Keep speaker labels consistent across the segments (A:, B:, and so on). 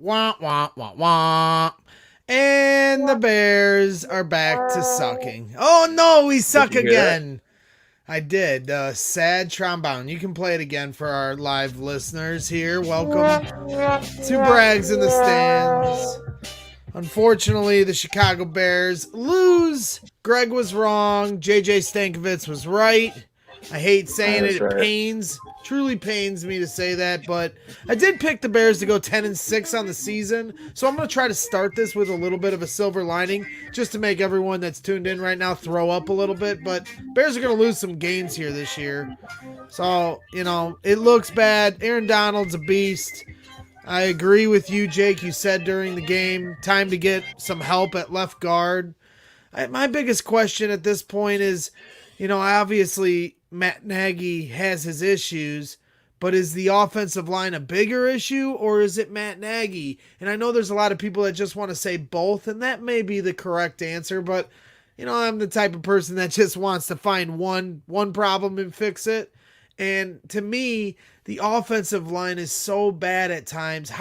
A: Wah, wah, wah, wah. And the Bears are back to sucking. Oh no, we
B: Did
A: suck
B: you hear that?
A: again. I did. Sad trombone. You can play it again for our live listeners here. Welcome to Brags in the Stands. Unfortunately, the Chicago Bears lose. Greg was wrong. JJ Stankovitz was right. I hate
B: I
A: saying it.
B: was
A: It
B: right.
A: truly pains me to say that, but I did pick the Bears to go 10-6 on the season. So I'm going to try to start this with a little bit of a silver lining just to make everyone that's tuned in right now throw up a little bit. But Bears are going to lose some games here this year. So, it looks bad. Aaron Donald's a beast. I agree with you, Jake. You said during the game, time to get some help at left guard. My biggest question at this point is, obviously Matt Nagy has his issues, but is the offensive line a bigger issue or is it Matt Nagy? And I know there's a lot of people that just want to say both, and that may be the correct answer, but I'm the type of person that just wants to find one problem and fix it. And to me, the offensive line is so bad at times.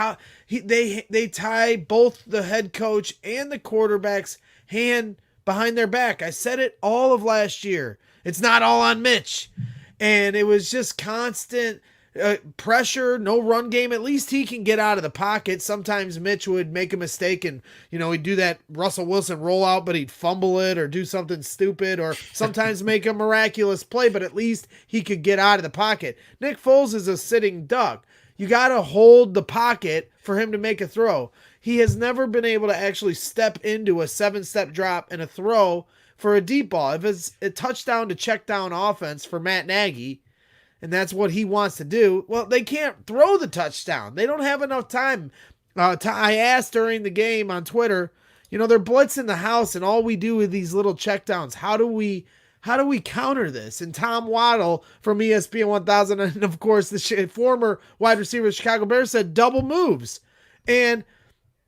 A: They tie both the head coach and the quarterback's hand behind their back. I said it all of last year. It's not all on Mitch. And it was just constant pressure, no run game. At least he can get out of the pocket. Sometimes Mitch would make a mistake and, he'd do that Russell Wilson rollout, but he'd fumble it or do something stupid or sometimes make a miraculous play, but at least he could get out of the pocket. Nick Foles is a sitting duck. You got to hold the pocket for him to make a throw. He has never been able to actually step into a 7-step drop and a throw for a deep ball. If it's a touchdown to check down offense for Matt Nagy, and that's what he wants to do, well, they can't throw the touchdown. They don't have enough time. I asked during the game on Twitter, they're blitzing the house, and all we do with these little checkdowns, how do we counter this? And Tom Waddle from ESPN 1000, and of course the former wide receiver of the Chicago Bears, said double moves. And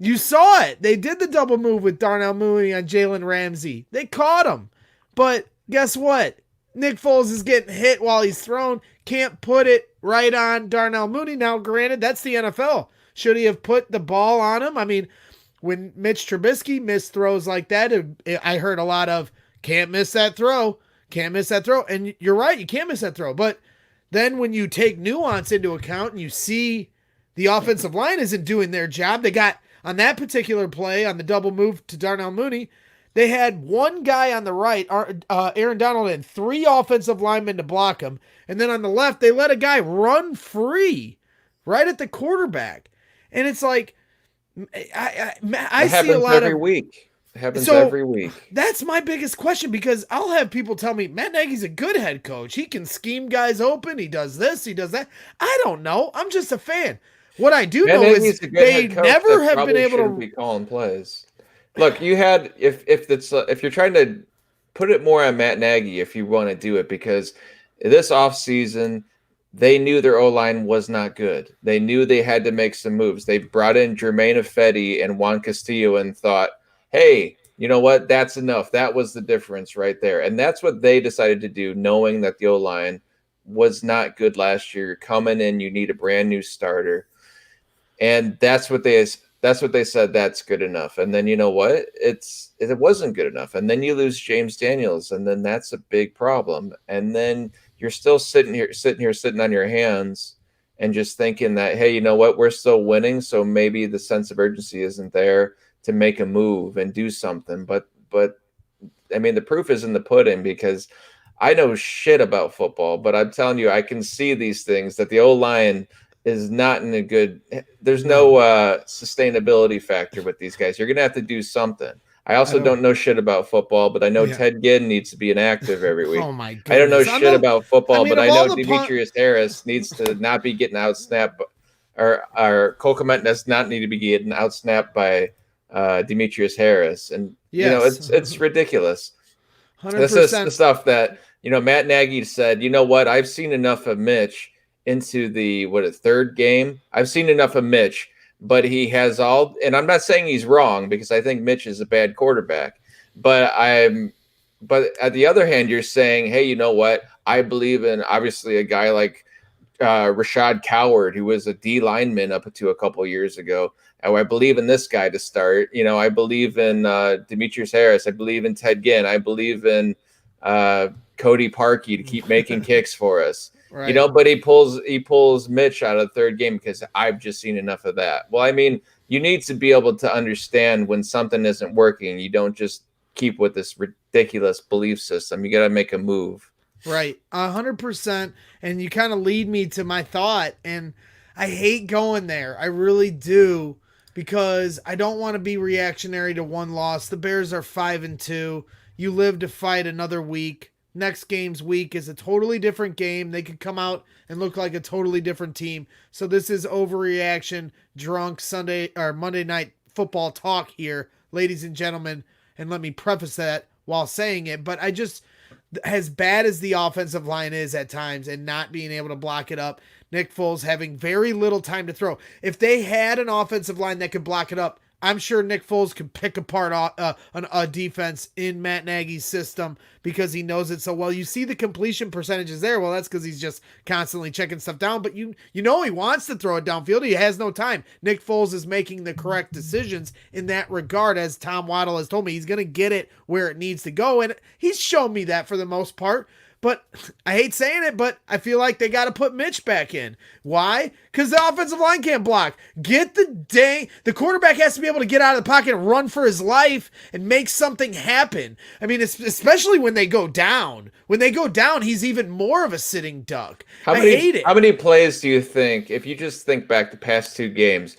A: you saw it. They did the double move with Darnell Mooney on Jalen Ramsey. They caught him. But guess what? Nick Foles is getting hit while he's thrown. Can't put it right on Darnell Mooney. Now, granted, that's the NFL. Should he have put the ball on him? I mean, when Mitch Trubisky missed throws like that, I heard a lot of, can't miss that throw. Can't miss that throw. And you're right, you can't miss that throw. But then when you take nuance into account and you see the offensive line isn't doing their job, they got, on that particular play, on the double move to Darnell Mooney, they had one guy on the right, Aaron Donald, and 3 offensive linemen to block him. And then on the left, they let a guy run free right at the quarterback. And it's like, I see a lot
B: every
A: of
B: week. It happens
A: so
B: every week.
A: that's my biggest question, because I'll have people tell me Matt Nagy's a good head coach. He can scheme guys open. He does this. He does that. I don't know. I'm just a fan. What I do
B: Matt
A: know
B: Nagy's
A: is
B: a good
A: they
B: head coach
A: never
B: that
A: have been
B: probably
A: able
B: shouldn't
A: to.
B: be calling plays. Look, you had if you're trying to put it more on Matt Nagy, if you want to do it, because this offseason they knew their O-line was not good. They knew they had to make some moves. They brought in Jermaine Ifedi and Juan Castillo and thought, hey, you know what? That's enough. That was the difference right there. And that's what they decided to do, knowing that the O-line was not good last year. Coming in, you need a brand new starter. And that's what they said, that's good enough. And then you know what? It wasn't good enough. And then you lose James Daniels, and then that's a big problem. And then you're still sitting on your hands and just thinking that, hey, you know what? We're still winning, so maybe the sense of urgency isn't there to make a move and do something. But I mean, the proof is in the pudding, because I know shit about football, but I'm telling you, I can see these things that the O-line is not in a good. There's no sustainability factor with these guys. You're gonna have to do something. I also don't know shit about football, but I know Ted Ginn needs to be inactive every week.
A: Oh my goodness.
B: I don't know shit about football, but
A: of
B: I
A: all
B: know
A: the
B: Demetrius Harris needs to not be getting outsnapped, or Cole Kmet does not need to be getting outsnapped by Demetrius Harris, and
A: Yes.
B: it's ridiculous.
A: 100%.
B: This is the stuff that Matt Nagy said. You know what? I've seen enough of Mitch into the third game. I've seen enough of Mitch, but he has all. And I'm not saying he's wrong, because I think Mitch is a bad quarterback. But at the other hand, you're saying, hey, you know what? I believe in obviously a guy like Rashad Coward, who was a D lineman up to a couple years ago. I believe in this guy to start. I believe in Demetrius Harris. I believe in Ted Ginn. I believe in Cody Parkey to keep making kicks for us.
A: Right.
B: But he pulls Mitch out of the third game because I've just seen enough of that. Well, I mean, you need to be able to understand when something isn't working. You don't just keep with this ridiculous belief system. You got to make a move.
A: Right. 100%. And you kind of lead me to my thought. And I hate going there. I really do, because I don't want to be reactionary to one loss. The Bears are 5-2. You live to fight another week. Next game's week is a totally different game. They could come out and look like a totally different team. So this is overreaction, drunk Sunday or Monday night football talk here, ladies and gentlemen. And let me preface that while saying it, but I just, as bad as the offensive line is at times and not being able to block it up, Nick Foles having very little time to throw. If they had an offensive line that could block it up, I'm sure Nick Foles could pick apart a defense in Matt Nagy's system because he knows it so well. You see the completion percentages there. Well, that's because he's just constantly checking stuff down. But you know he wants to throw it downfield. He has no time. Nick Foles is making the correct decisions in that regard. As Tom Waddle has told me, he's going to get it where it needs to go. And he's shown me that for the most part. But I hate saying it, but I feel like they got to put Mitch back in. Why? Because the offensive line can't block. The quarterback has to be able to get out of the pocket and run for his life and make something happen. I mean, especially when they go down. When they go down, he's even more of a sitting duck. I hate it.
B: How many plays do you think, if you just think back the past 2 games,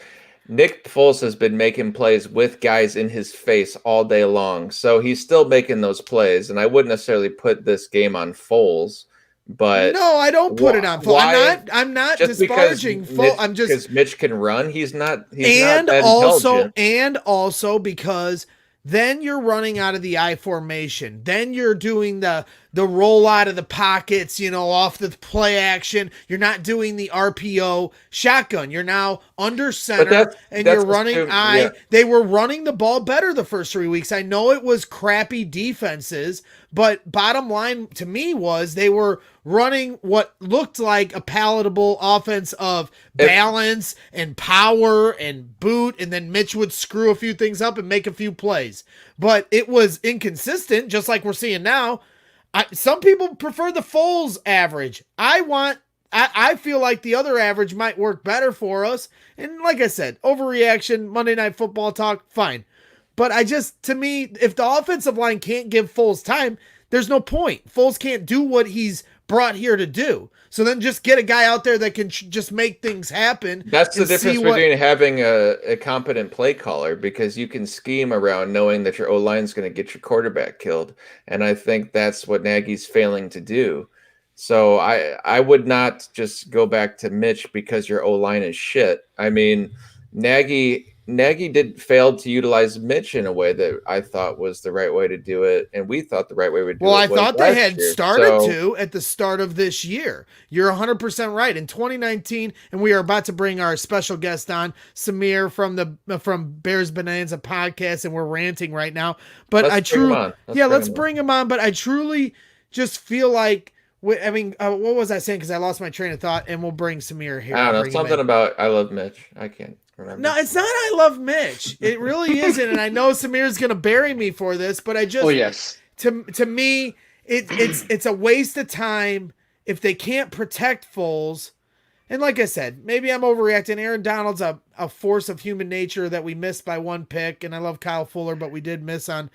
B: Nick Foles has been making plays with guys in his face all day long. So he's still making those plays. And I wouldn't necessarily put this game on Foles, but
A: no, I don't put it on Foles. I'm not disparaging Foles. I'm just
B: because Mitch can run. He's not that
A: intelligent.
B: And
A: also because then you're running out of the I formation. Then you're doing the roll out of the pockets, off the play action. You're not doing the RPO shotgun. You're now under center and you're running I. Yeah. They were running the ball better the first 3 weeks. I know it was crappy defenses, but bottom line to me was they were running what looked like a palatable offense of balance and power and boot, and then Mitch would screw a few things up and make a few plays. But it was inconsistent, just like we're seeing now. Some people prefer the Foles average. I feel like the other average might work better for us. And like I said, overreaction, Monday Night Football talk, fine. But to me, if the offensive line can't give Foles time, there's no point. Foles can't do what he's brought here to do. So then just get a guy out there that can just make things happen.
B: That's the difference between having a competent play caller, because you can scheme around knowing that your O-line is going to get your quarterback killed. And I think that's what Nagy's failing to do. So I would not just go back to Mitch because your O-line is shit. I mean, Nagy failed to utilize Mitch in a way that I thought was the right way to do it, and we thought the right way would do it.
A: Well, I thought they had started to at the start of this year. You're 100% right. In 2019, and we are about to bring our special guest on, Samir from Bears Bonanza podcast, and we're ranting right now. But let's bring him on. But I truly just feel like, what was I saying? Because I lost my train of thought, and we'll bring Samir here.
B: I don't know, something about I love Mitch. I can't remember.
A: No, it's not I love Mitch. It really isn't, and I know Samir's going to bury me for this, but I just...
C: Oh, yes.
A: To me, it's a waste of time if they can't protect Foles. And like I said, maybe I'm overreacting. Aaron Donald's a force of human nature that we missed by 1 pick, and I love Kyle Fuller, but we did missed out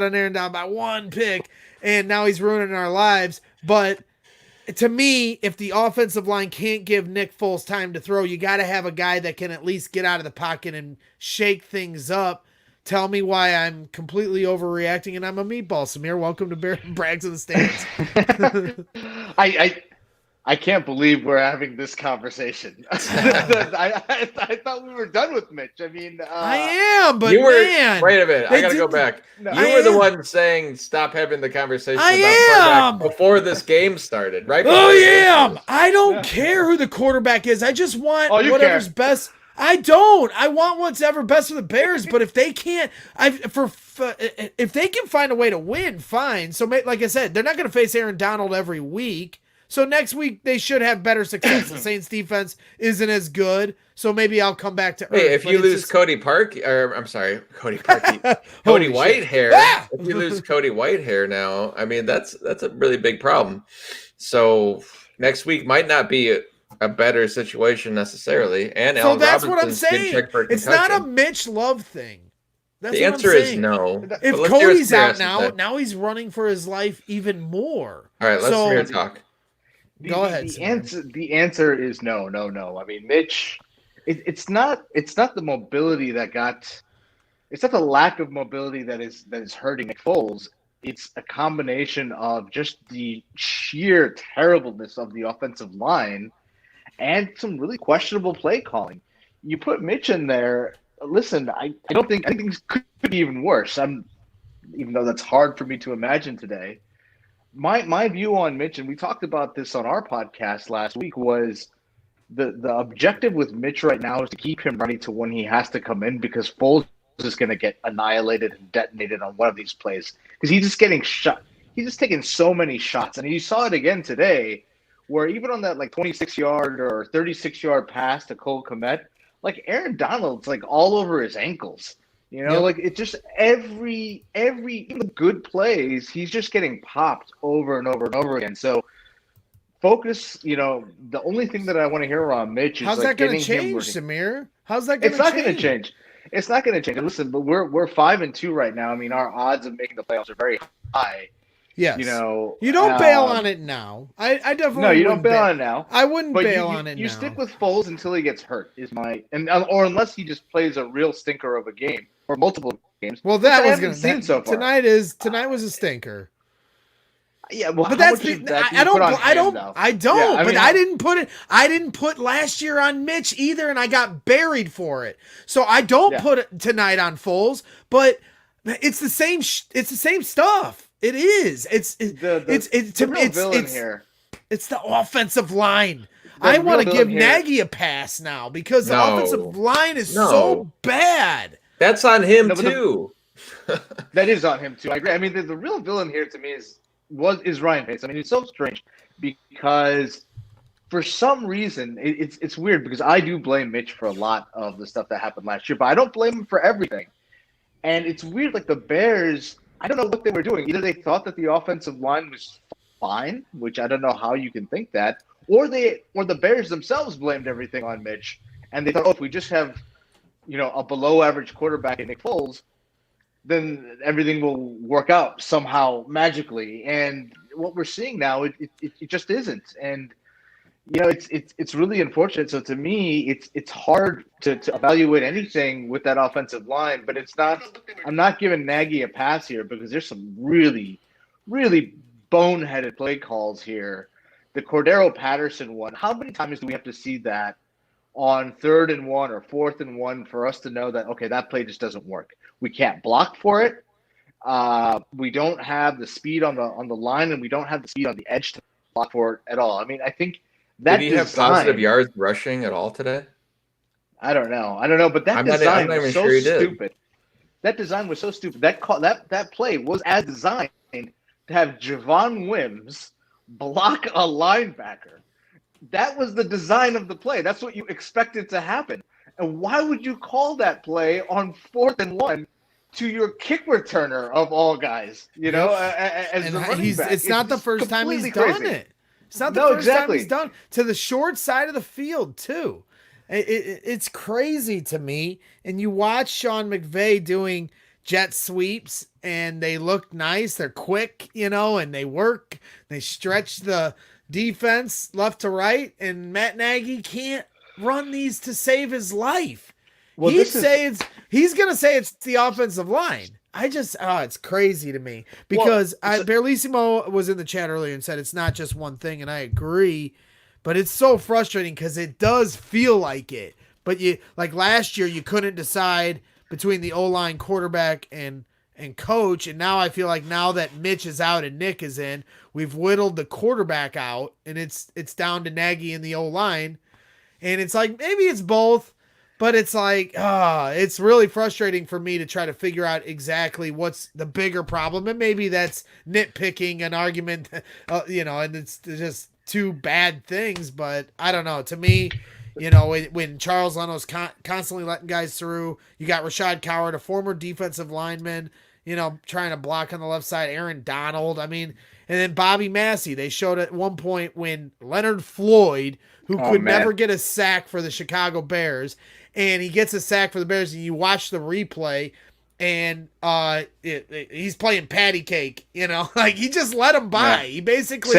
A: on Aaron Donald by 1 pick, and now he's ruining our lives. But to me, if the offensive line can't give Nick Foles time to throw, you got to have a guy that can at least get out of the pocket and shake things up. Tell me why I'm completely overreacting and I'm a meatball. Samir, welcome to Brags in the Stands.
C: I can't believe we're having this conversation. I thought we were done with Mitch. I mean,
A: I am, but
B: man, wait a minute. I got to go back. No, you were the one saying stop having the conversation about quarterback before this game started, right?
A: I don't care who the quarterback is. I just want whatever's best. I don't. I want whatever best for the Bears. But if they can't, if they can find a way to win, fine. So, like I said, they're not going to face Aaron Donald every week. So next week they should have better success. The Saints defense isn't as good, so maybe I'll come back to earth.
B: Hey, if
A: but
B: you
A: it's
B: lose
A: just-
B: Cody Park, or I'm sorry, Cody Parkey, Cody
A: Holy shit.
B: Whitehair.
A: Ah!
B: If you lose Cody Whitehair now, I mean that's a really big problem. So next week might not be a better situation necessarily. And
A: So
B: Allen
A: that's what I'm
B: Robinson's getting
A: saying.
B: checked for a
A: It's not a
B: concussion.
A: Mitch Love thing. That's
B: The
A: what
B: answer
A: I'm
B: is
A: saying.
B: no.
A: If
B: But let's hear what
A: Cody's
B: Samir
A: out
B: has to
A: now,
B: say.
A: now he's running for his life even more.
B: All right, let's
A: So-
B: Samir talk.
A: Go ahead,
C: The answer is no. I mean, Mitch, it's not the mobility that got. It's not the lack of mobility that is hurting Nick Foles. It's a combination of just the sheer terribleness of the offensive line and some really questionable play calling. You put Mitch in there. Listen, I think things could be even worse. Even though that's hard for me to imagine today. My view on Mitch, and we talked about this on our podcast last week, was the objective with Mitch right now is to keep him ready to when he has to come in, because Foles is going to get annihilated and detonated on one of these plays because he's just getting shot. He's just taking so many shots, and you saw it again today, where even on that like 26-yard or 36-yard pass to Cole Kmet, like Aaron Donald's like all over his ankles. You know,
A: Yep.
C: like it just every even good plays, he's just getting popped over and over and over again. So focus, the only thing that I want to hear on Mitch is
A: How's
C: like
A: that going to
C: getting him
A: change,
C: ready.
A: Samir? How's that going to
C: It's
A: change?
C: not going to change. It's not going to change. And listen, but we're 5-2 right now. I mean, our odds of making the playoffs are very high.
A: Yes.
C: You know,
A: You don't bail on it now. I definitely
C: No, you
A: wouldn't
C: don't bail on it now.
A: I wouldn't
C: But
A: bail on it
C: you
A: now.
C: stick with Foles until he gets hurt, or unless he just plays a real stinker of a game or multiple games.
A: Well, that
C: which I
A: was
C: haven't
A: going
C: seen so far.
A: tonight was a stinker.
C: Yeah, well,
A: But
C: how
A: that's
C: much of that do
A: I
C: you
A: don't
C: put on
A: I
C: him,
A: don't
C: though?
A: I don't.
C: Yeah, I
A: but
C: mean,
A: I didn't put last year on Mitch either, and I got buried for it. So I don't
C: Yeah.
A: put it tonight on Foles. But it's the same. It's the same stuff. It is. It's
C: the real villain here.
A: It's the offensive line.
C: The
A: I want to
C: real
A: give
C: villain here-
A: Nagy a pass now because the
B: No.
A: offensive line is
B: No.
A: so bad.
B: That's on him
C: No, but
B: too.
C: That is on him too. I agree. I mean, the real villain here to me is Ryan Pace. I mean, it's so strange because for some reason it's weird because I do blame Mitch for a lot of the stuff that happened last year, but I don't blame him for everything. And it's weird, like the Bears. I don't know what they were doing. Either they thought that the offensive line was fine, which I don't know how you can think that, or the Bears themselves blamed everything on Mitch, and they thought, oh, if we just have, a below-average quarterback in Nick Foles, then everything will work out somehow magically. And what we're seeing now, it just isn't. And it's really unfortunate. So to me, it's hard to evaluate anything with that offensive line. But it's not. I'm not giving Nagy a pass here because there's some really, really boneheaded play calls here. The Cordero Patterson one. How many times do we have to see that on 3rd and 1 or 4th and 1 for us to know that okay, that play just doesn't work? We can't block for it. We don't have the speed on the line, and we don't have the speed on the edge to block for it at all. I mean, I think that
B: Did he have positive yards rushing at all today?
C: I don't know, but that
B: I'm
C: design
B: not even
C: was so
B: sure he did.
C: stupid. That design was so stupid. That play was as designed to have Javon Wims block a linebacker. That was the design of the play. That's what you expected to happen. And why would you call that play on 4th and 1 to your kick returner of all guys? As the running back.
A: It's not the first time he's
C: completely
A: done
C: crazy.
A: it. It's not the first time he's done to the short side of the field too. It's crazy to me. And you watch Sean McVay doing jet sweeps, and they look nice. They're quick, and they work. They stretch the defense left to right, and Matt Nagy can't run these to save his life.
C: Well,
A: he's going to say it's the offensive line. It's crazy to me because Berlissimo was in the chat earlier and said it's not just one thing, and I agree, but it's so frustrating because it does feel like it. But like last year, you couldn't decide between the O-line, quarterback, and coach, and now I feel like now that Mitch is out and Nick is in, we've whittled the quarterback out, and it's down to Nagy and the O-line, and it's like maybe it's both. But it's like, it's really frustrating for me to try to figure out exactly what's the bigger problem. And maybe that's nitpicking an argument, and it's just, two bad things, but I don't know. To me, you know, when Charles Leno's constantly letting guys through, you got Rashad Coward, a former defensive lineman, you know, trying to block on the left side, Aaron Donald. I mean, and then Bobby Massey. They showed at one point when Leonard Floyd, who could never get a sack for the Chicago Bears, and he gets a sack for the Bears, and you watch the replay, and he's playing patty cake, you know, like he just let him by. He basically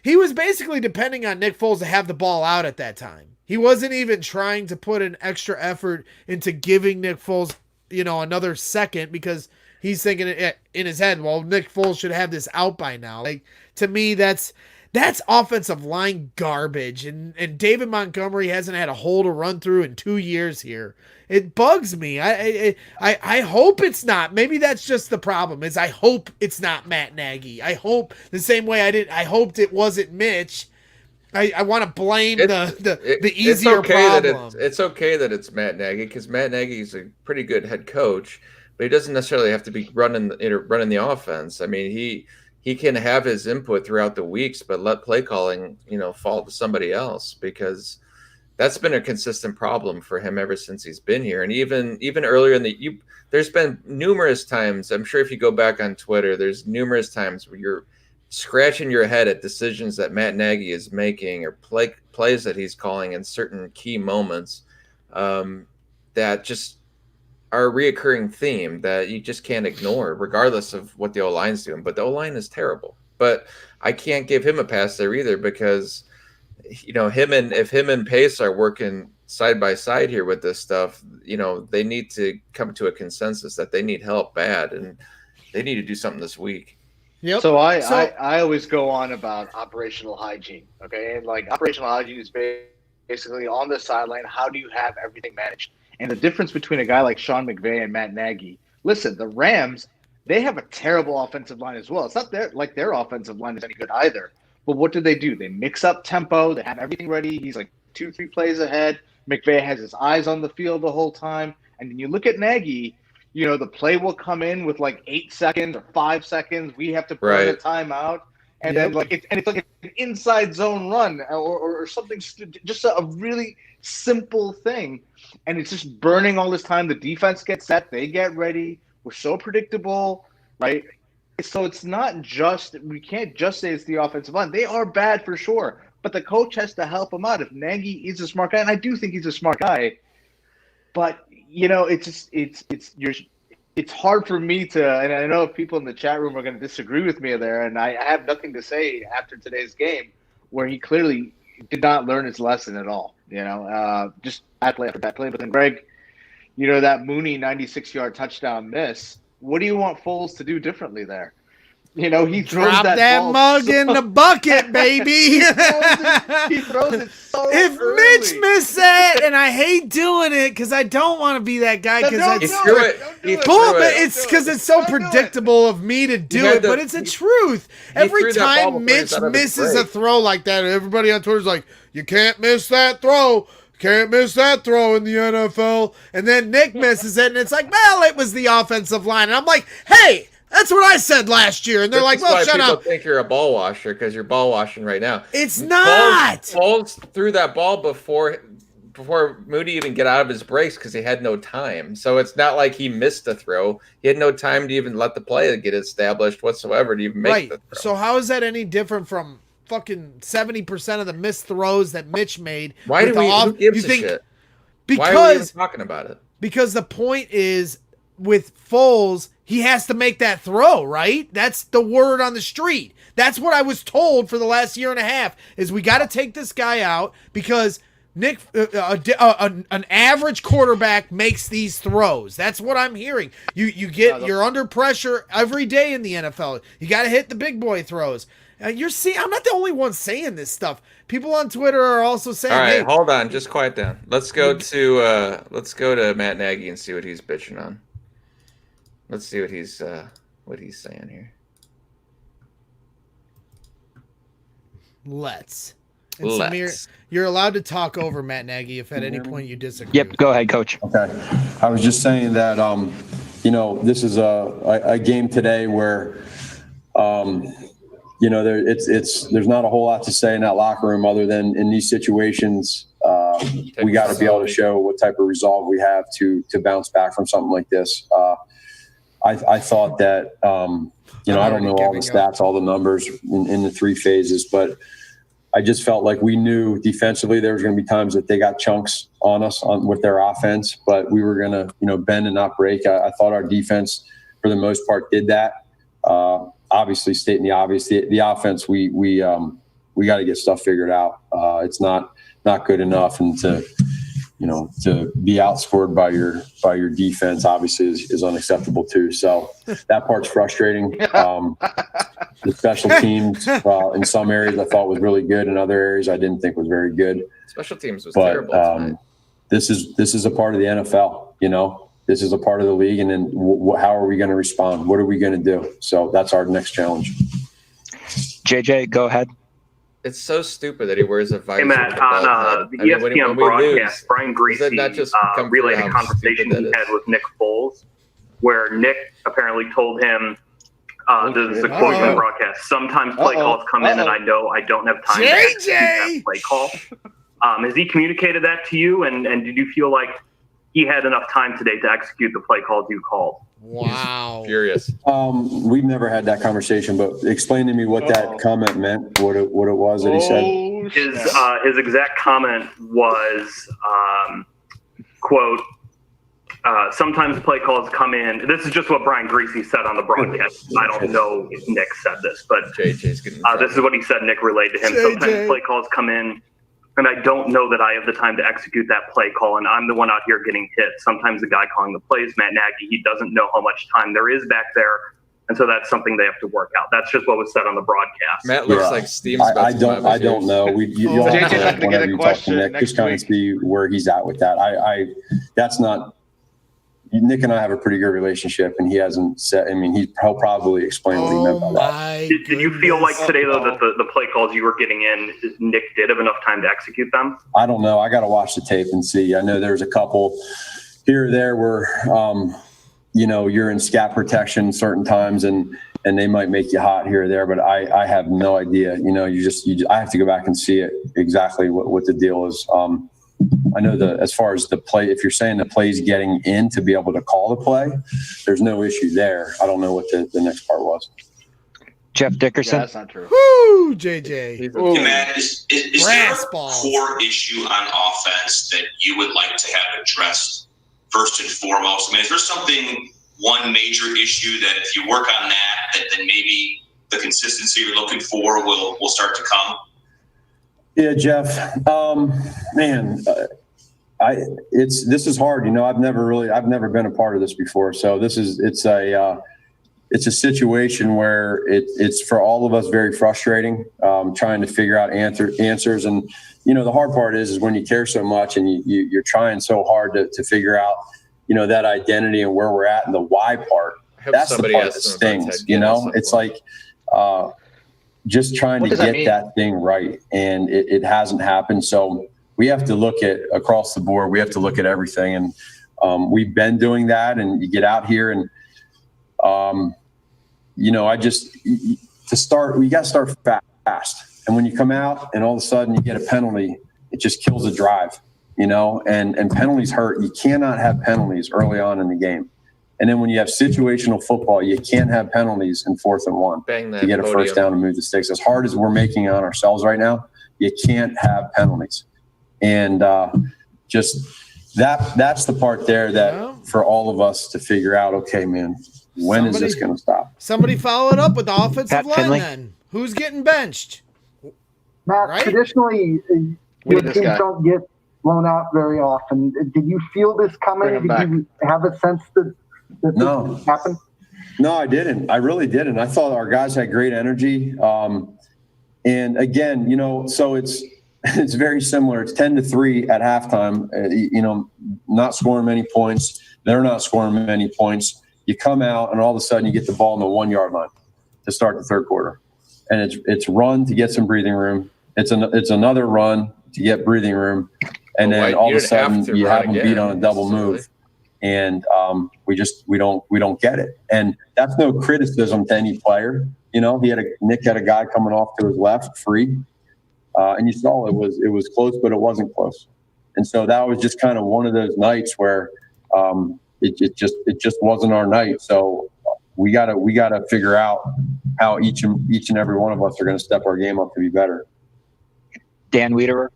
A: he was basically depending on Nick Foles to have the ball out at that time. He wasn't even trying to put an extra effort into giving Nick Foles, you know, another second, because he's thinking in his head, well, Nick Foles should have this out by now. Like, to me, that's offensive line garbage. And David Montgomery hasn't had a hole to run through in 2 years here. It bugs me. I hope it's not. Maybe that's just the problem, is I hope it's not Matt Nagy. I hope the same way I hoped it wasn't Mitch. I want to blame the easier problem.
B: It's okay that it's Matt Nagy, because Matt Nagy is a pretty good head coach, but he doesn't necessarily have to be running the offense. I mean, he can have his input throughout the weeks, but let play calling, you know, fall to somebody else, because that's been a consistent problem for him ever since he's been here. And even earlier there's been numerous times, I'm sure if you go back on Twitter, there's numerous times where you're scratching your head at decisions that Matt Nagy is making, or plays that he's calling in certain key moments, that just are a reoccurring theme that you just can't ignore, regardless of what the O-line's doing. But the O-line is terrible. But I can't give him a pass there either, because, you know, if him and Pace are working side by side here with this stuff, you know, they need to come to a consensus that they need help bad, and they need to do something this week.
C: Yep. So I always go on about operational hygiene. Okay. And like, operational hygiene is basically on the sideline. How do you have everything managed? And the difference between a guy like Sean McVay and Matt Nagy, listen, the Rams, they have a terrible offensive line as well. It's not their offensive line is any good either. But what do? They mix up tempo. They have everything ready. He's like 2-3 plays ahead. McVay has his eyes on the field the whole time. And then you look at Nagy, you know, the play will come in with like 8 seconds or 5 seconds. We have to put a timeout. And then it's like an inside zone run or something, just a really simple thing. And it's just burning all this time. The defense gets set. They get ready. We're so predictable, right? So it's not just – we can't just say it's the offensive line. They are bad for sure, but the coach has to help them out. If Nagy is a smart guy, and I do think he's a smart guy, but, you know, it's hard for me to – and I know people in the chat room are going to disagree with me there, and I have nothing to say after today's game where he clearly did not learn his lesson at all, you know, just bad play after bad play. But then, Greg, you know, that Mooney 96-yard touchdown miss – what do you want Foles to do differently there? You know, he throws
A: drop that mug in the bucket, baby.
C: he throws it so
A: if
C: early.
A: Mitch missed that, and I hate doing it because I don't want to be that guy, because it's because it's so predictable of me to do it, but it's a truth. Every time Mitch misses a throw like that, everybody on Twitter's like, you can't miss that throw. Can't miss that throw in the NFL. And then Nick misses it, and it's like, well, it was the offensive line. And I'm like, hey, that's what I said last year. And they're like, well, shut up.
B: People think you're a ball washer because you're ball washing right now.
A: It's not.
B: Foles threw that ball before Moody even get out of his brace because he had no time. So it's not like he missed a throw. He had no time to even let the play get established whatsoever to even make the throw.
A: So how is that any different from fucking 70% of the missed throws that Mitch made?
B: Who gives a shit?
A: Because,
B: why are we even talking about it?
A: Because the point is, with Foles, he has to make that throw, right? That's the word on the street. That's what I was told for the last year and a half, is we got to take this guy out because Nick, an average quarterback makes these throws. That's what I'm hearing. You're under pressure every day in the NFL. You got to hit the big boy throws. I'm not the only one saying this stuff. People on Twitter are also saying,
B: all right, hold on, just quiet down. Let's go to Matt Nagy and see what he's bitching on. Let's see what he's saying here.
A: Let's. And Samir, you're allowed to talk over Matt Nagy if at any point you disagree.
D: Yep, go ahead, Coach.
E: Okay. I was just saying that, you know, this is a game today where there's not a whole lot to say in that locker room other than in these situations, we got to be able to show what type of resolve we have to bounce back from something like this. I thought that, I don't know all the stats, all the numbers in the three phases, but I just felt like we knew defensively there was going to be times that they got chunks on us with their offense, but we were going to, bend and not break. I thought our defense, for the most part, did that. Obviously, stating the obvious, the offense, we got to get stuff figured out. It's not good enough, and to be outscored by your defense obviously is unacceptable too. So that part's frustrating. The special teams in some areas I thought was really good. In other areas I didn't think was very good.
B: Special teams was terrible tonight.
E: This is a part of the NFL. This is a part of the league, and then how are we going to respond? What are we going to do? So that's our next challenge.
D: JJ, go ahead.
B: It's so stupid that he wears a visor.
F: Hey, Matt, on the ESPN broadcast, Brian Greasy relayed a conversation he had with Nick Foles, where Nick apparently told him, this is a quote from the broadcast, sometimes play calls come in and I know I don't have time to execute that play call. Has he communicated that to you, and did you feel like he had enough time today to execute the play calls you called?
A: Wow.
B: Furious.
E: We've never had that conversation, but explain to me what that comment meant, what it was that he said.
F: His exact comment was, quote, sometimes play calls come in. This is just what Brian Greasy said on the broadcast. I don't know if Nick said this, but this is what he said. Nick relayed to him. Sometimes play calls come in, and I don't know that I have the time to execute that play call, and I'm the one out here getting hit. Sometimes the guy calling the plays, Matt Nagy, he doesn't know how much time there is back there, and so that's something they have to work out. That's just what was said on the broadcast.
B: Matt looks like Steve's about
E: I don't know. You'll have to
C: JJ's not gonna get a question
E: Nick,
C: next
E: just kind of see where he's at with that. That's not. Nick and I have a pretty good relationship, and he hasn't said. I mean, he'll probably explain what he meant by that.
F: Did you feel like today, though, that the play calls you were getting in, Nick did have enough time to execute them?
E: I don't know. I got to watch the tape and see. I know there's a couple here or there where, you're in scat protection certain times, and they might make you hot here or there, but I have no idea. I have to go back and see it exactly what the deal is. I know as far as the play, if you're saying the play's getting in to be able to call the play, there's no issue there. I don't know what the next part was.
D: Jeff Dickerson.
C: Yeah, that's not true.
A: Woo, JJ.
G: Hey, Matt, is there a core issue on offense that you would like to have addressed first and foremost? I mean, is there one major issue that if you work on that then maybe the consistency you're looking for will start to come?
E: Yeah, Jeff. This is hard. I've never been a part of this before. So it's a situation where it's for all of us very frustrating, trying to figure out answers. And, the hard part is when you care so much and you're trying so hard to figure out, that identity and where we're at and the why part. That's the part that stings, it's like, just trying to get that thing right, and it hasn't happened. So we have to look at across the board. We have to look at everything, and we've been doing that. And you get out here, and we got to start fast. And when you come out, and all of a sudden you get a penalty, it just kills the drive. And penalties hurt. You cannot have penalties early on in the game. And then when you have situational football, you can't have penalties in 4th and 1 to get a first down and move the sticks. As hard as we're making on ourselves right now, you can't have penalties. And that's the part there that for all of us to figure out, okay, man, when is this going to stop?
A: Somebody follow it up with the offensive line then. Who's getting benched?
H: Matt,
A: right?
H: Traditionally, your teams don't get blown out very often. Did you feel this coming? Did you have a sense that this would happen?
E: No, I didn't. I really didn't. I thought our guys had great energy. And again, so it's very similar. It's 10-3 at halftime, not scoring many points. They're not scoring many points. You come out and all of a sudden you get the ball on the 1 yard line to start the third quarter. And it's run to get some breathing room. It's another run to get breathing room. And then all of a sudden you have them beat on a double move. and we don't get it. And that's no criticism to any player. Nick had a guy coming off to his left, free, and you saw it was close, but it wasn't close. And so that was just kind of one of those nights where it just wasn't our night. So we gotta figure out how each and every one of us are going to step our game up to be better.
D: Dan Wiederer.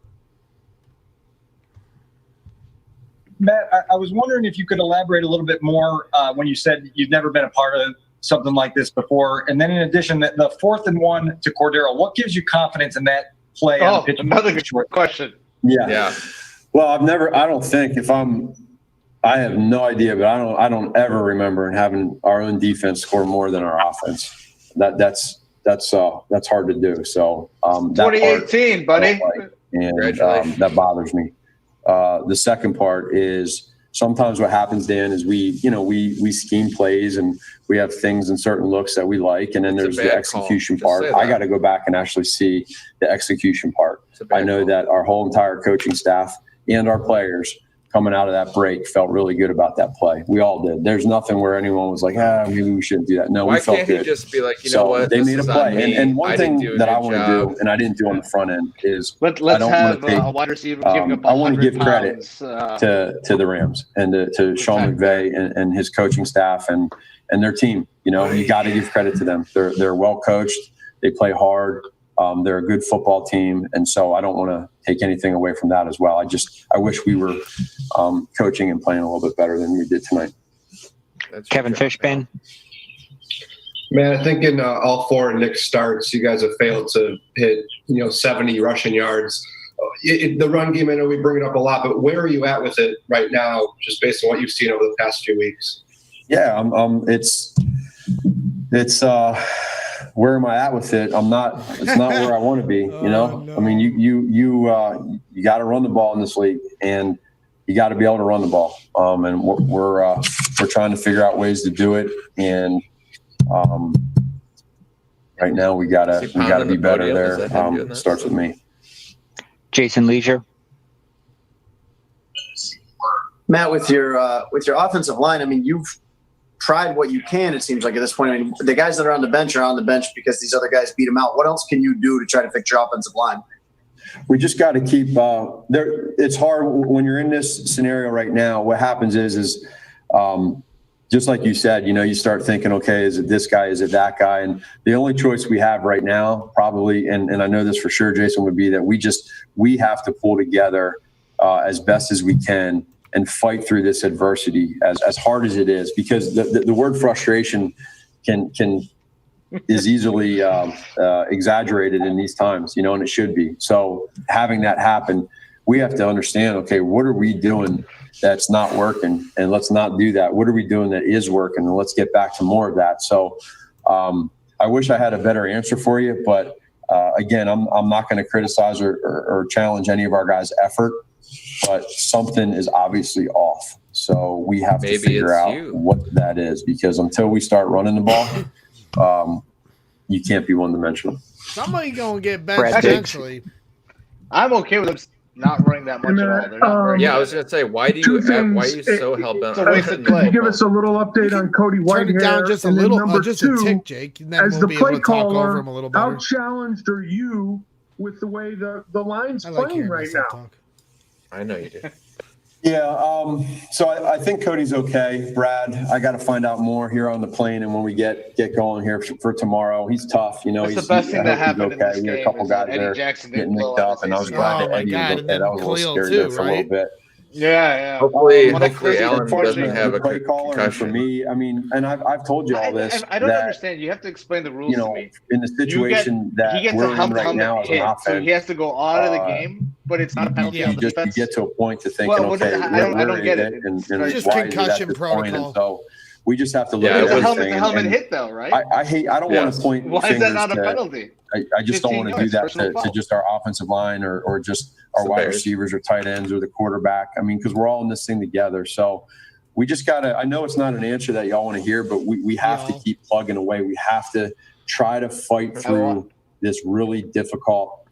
I: Matt, I was wondering if you could elaborate a little bit more when you said you've never been a part of something like this before. And then in addition, the 4th and 1 to Cordero, what gives you confidence in that play?
C: Oh, another good question.
E: Yeah. Well, I have no idea, but I don't ever remember having our own defense score more than our offense. That's hard to do. So
C: 2018, buddy.
E: And that bothers me. The second part is sometimes what happens, Dan, is we scheme plays and we have things and certain looks that we like, and then there's the execution part. I got to go back and actually see the execution part. I know that our whole entire coaching staff and our players coming out of that break felt really good about that play. We all did. There's nothing where anyone was like, maybe we shouldn't do that. No, we felt good. Why can't he
B: just be like, you know what?
E: They made a play. And one thing that I want to do, and I didn't do on the front end, is
C: let's have a wide receiver giving up.
E: I want to give credit to the Rams and to Sean McVay and his coaching staff and their team. You got to give credit to them. They're well coached. They play hard. They're a good football team, and so I don't want to take anything away from that as well. I wish we were coaching and playing a little bit better than we did tonight.
D: Kevin Fishbane.
J: Man, I think in all 4 of Nick's starts, you guys have failed to hit 70 rushing yards. The run game, I know we bring it up a lot, but where are you at with it right now, just based on what you've seen over the past few weeks?
E: Yeah, it's where am I at with it? It's not where I want to be. No. I mean, you got to run the ball in this league, and you got to be able to run the ball. And we're trying to figure out ways to do it. And right now we gotta be better there. It starts with me.
D: Jason Leisure.
K: Matt, with your offensive line, I mean, you've tried what you can, it seems like, at this point. I mean, the guys that are on the bench because these other guys beat them out. What else can you do to try to fix your offensive line?
E: We just got to keep there. It's hard when you're in this scenario right now. What happens is just like you said, you start thinking, okay, is it this guy? Is it that guy? And the only choice we have right now, probably, and I know this for sure, Jason, would be that we have to pull together as best as we can and fight through this adversity as hard as it is, because the word frustration is easily exaggerated in these times, and it should be. So having that happen, we have to understand, okay, what are we doing that's not working, and let's not do that. What are we doing that is working, and let's get back to more of that. So I wish I had a better answer for you, but again, I'm not going to criticize or challenge any of our guys' effort. But something is obviously off. So we have to figure out what that is, because until we start running the ball, you can't be one-dimensional.
A: Somebody going to get benched eventually.
C: I'm okay with them not running that much at all.
B: I was going to say, why are you so hell-bent?
H: Can you give us a little update on Cody Whitehair?
A: Turn it down just a little, just a tick, Jake. And then
H: as
A: we'll
H: the
A: be
H: play
A: able to talk
H: caller,
A: over him a little better.
H: how challenged are you with the way the line's playing right now?
A: Talk.
B: I know you do.
E: Yeah, so I think Cody's okay. Brad, I got to find out more here on the plane, and when we get going here for tomorrow, he's tough.
C: That's the best thing that happened in this game.
E: We had a couple guys there getting nicked up, and I was glad that Eddie was okay. I was a little scared there for a little bit.
C: Yeah.
B: Hopefully Allen doesn't have a concussion.
E: For me, I mean, and I've told you all this.
C: I don't understand. You have to explain the rules to me.
E: In the situation that we're in right now as an offense,
C: so he has to go out of the game, but it's not a penalty on the defense.
E: You get to a point to thinking, okay,
C: I don't get it.
E: And
A: just
E: why
A: concussion
E: is that point?
A: protocol.
E: And so we just have to look at
C: the helmet hit though, right?
E: I don't want to point.
C: Why is that not a penalty?
E: I just don't want to do that to just our offensive line or just our wide receivers or tight ends or the quarterback. I mean, because we're all in this thing together. So we just got to – I know it's not an answer that y'all want to hear, but we have to keep plugging away. We have to try to fight through this really difficult,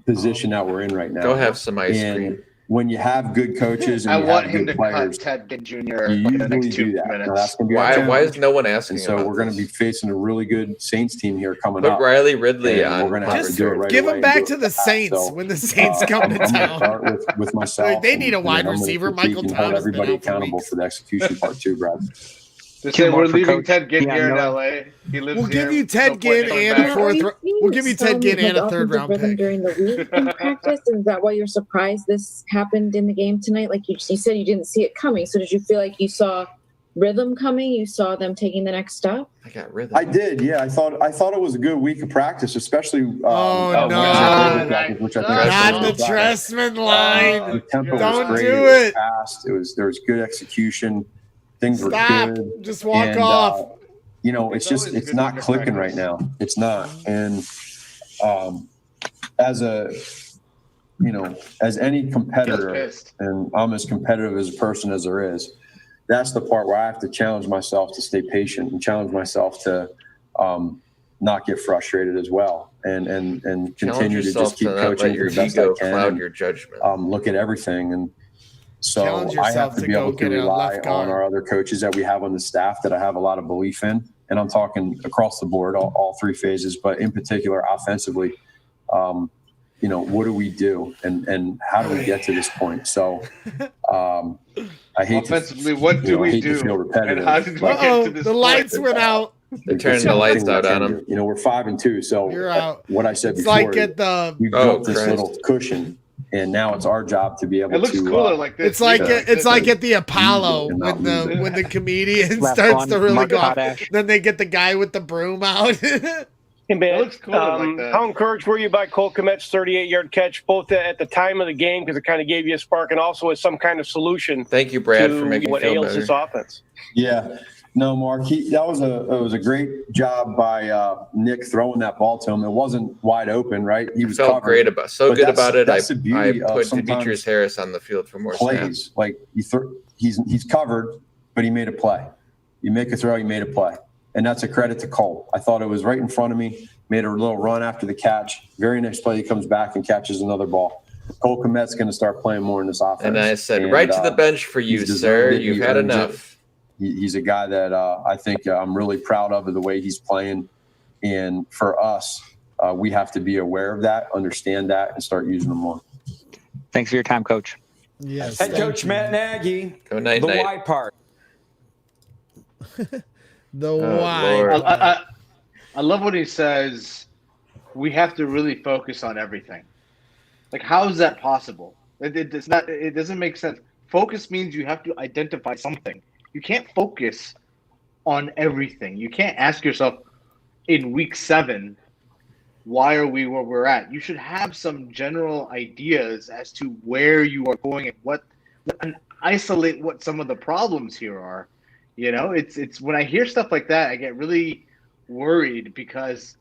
E: position that we're in right now.
B: Go have some ice cream.
E: when you have good coaches and
C: I
E: you
C: want
E: have
C: him
E: good
C: to
E: players,
C: cut Ted Ginn Jr.
E: you
C: in the next
E: usually
C: 2
E: do that.
C: minutes.
E: Now, that's gonna be our
B: Why is
E: challenge.
B: no one asking?
E: And so
B: about
E: we're going to be
B: this?
E: facing a really good Saints team here coming
B: Put
E: up.
B: Riley Ridley
E: And
B: on.
E: we're going to have to
A: Just
E: do it right
A: give
E: away
A: him
E: and
A: back
E: do it
A: to the
E: fast.
A: Saints
E: So,
A: when the Saints come to
E: I'm going to
A: town.
E: start with myself.
A: They need a wide
E: and I'm gonna
A: receiver.
E: critique
A: Michael
E: and hold
A: Thomas been
E: everybody
A: out for
E: accountable
A: weeks.
E: for the execution part too, Brad.
C: They
D: Two
C: say
D: more
C: we're
D: for
C: leaving
D: Coach
C: Ted Ginn
D: Deion
C: here in
D: Miller.
C: LA. He lives
A: We'll
C: here.
A: give you Ted
C: No point
A: Ginn
C: in coming
A: and
C: back.
A: a fourth. We'll give you Ted Ginn and a third
L: offensive
A: round
L: rhythm
A: pick.
L: during the week in practice. Is that why you're surprised this happened in the game tonight? Like you said, you didn't see it coming. So did you feel like you saw rhythm coming? You saw them taking the next step?
B: I got rhythm.
E: I did, yeah. I thought it was a good week of practice, especially.
A: Oh, no.
E: Which I think
A: Not the
E: was
A: Tressman line.
E: The tempo
A: Don't
E: was great.
A: do
E: was
A: it.
E: fast. There was good execution. Things
A: Stop.
E: were good.
A: Just walk
E: And,
A: off.
E: It's not clicking right now. It's not. And as any competitor, and I'm as competitive as a person as there is, that's the part where I have to challenge myself to stay patient and challenge myself to not get frustrated as well, and continue to just keep coaching
B: your
E: the best
B: ego
E: I can.
B: cloud
E: and,
B: your judgment.
E: Look at everything, and so
A: Challenge
E: I
A: yourself
E: have to
A: to
E: be
A: go
E: able to
A: get a
E: rely
A: left
E: on
A: guard.
E: our other coaches that we have on the staff that I have a lot of belief in, and I'm talking across the board, all three phases, but in particular offensively. What do we do, and how do we get to this point? So, I hate
C: offensively. What do we do?
E: To feel repetitive,
C: and how did we get to this
A: the lights
C: point?
A: went out.
B: They're turning the lights out on them.
E: We're 5-2, so
A: You're out.
E: what I said
A: It's
E: before,
A: like at the.
E: we built this little cushion, and now it's our job to be able to.
C: It looks cooler like this.
A: It's like at the Apollo when the comedian
D: Last
A: starts
D: one,
A: to really
D: Mark
A: go off.
D: Potash.
A: Then they get the guy with the broom out.
M: Hey, man,
C: It looks cooler like that.
M: How encouraged were you by Cole Kmet's 38-yard catch, both at the time of the game, because it kind of gave you a spark, and also as some kind of solution?
B: Thank you, Brad,
M: to
B: for making me
M: what
B: feel
M: ails
B: better.
M: this offense.
E: Yeah. No, Mark, it was a great job by Nick throwing that ball to him. It wasn't wide open, right? He was
B: felt
E: covered.
B: great about
E: But
B: good about it.
E: That's
B: I
E: the beauty of
B: put
E: sometimes
B: Demetrius Harris on the field for more
E: plays.
B: snaps.
E: Like he's covered, but he made a play. You make a throw, you made a play, and that's a credit to Cole. I thought it was right in front of me. Made a little run after the catch. Very next play, he comes back and catches another ball. Cole Kmet's going to start playing more in this offense.
B: And I said, right to the bench for you, sir. You've had enough.
E: He's a guy that I think I'm really proud of the way he's playing. And for us, we have to be aware of that, understand that, and start using them more.
D: Thanks for your time, Coach.
A: Yes.
N: Head coach Matt Nagy.
B: Go night,
N: the
B: night.
N: why part.
A: The why.
B: Lord.
C: I love when he says we have to really focus on everything. Like, how is that possible? It's not. It doesn't make sense. Focus means you have to identify something. You can't focus on everything. You can't ask yourself in week 7, why are we where we're at? You should have some general ideas as to where you are going and isolate what some of the problems here are. It's when I hear stuff like that, I get really worried because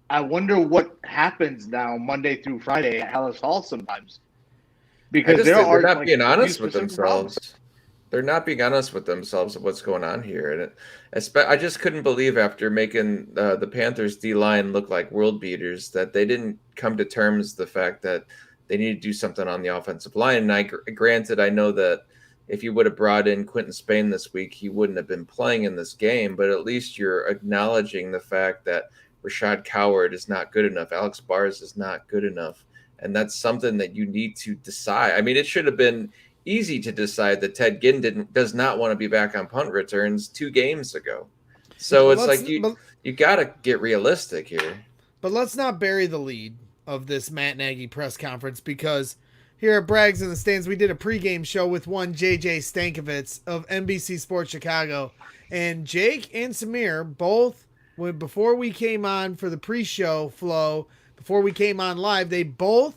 C: I wonder what happens now Monday through Friday at Hallis Hall sometimes. Because
B: they're not being honest with themselves. They're not being honest with themselves of what's going on here. And I just couldn't believe after making the Panthers D-line look like world beaters that they didn't come to terms with the fact that they need to do something on the offensive line. And granted, I know that if you would have brought in Quentin Spain this week, he wouldn't have been playing in this game, but at least you're acknowledging the fact that Rashad Coward is not good enough. Alex Bars is not good enough. And that's something that you need to decide. I mean, it should have been easy to decide that Ted Ginn does not want to be back on punt returns 2 games ago. So it's like you got to get realistic here.
A: But let's not bury the lead of this Matt Nagy press conference, because here at Brags in the Stands, we did a pregame show with one JJ Stankovitz of NBC Sports Chicago. And Jake and Samir both, before we came on for the pre-show flow, before we came on live, they both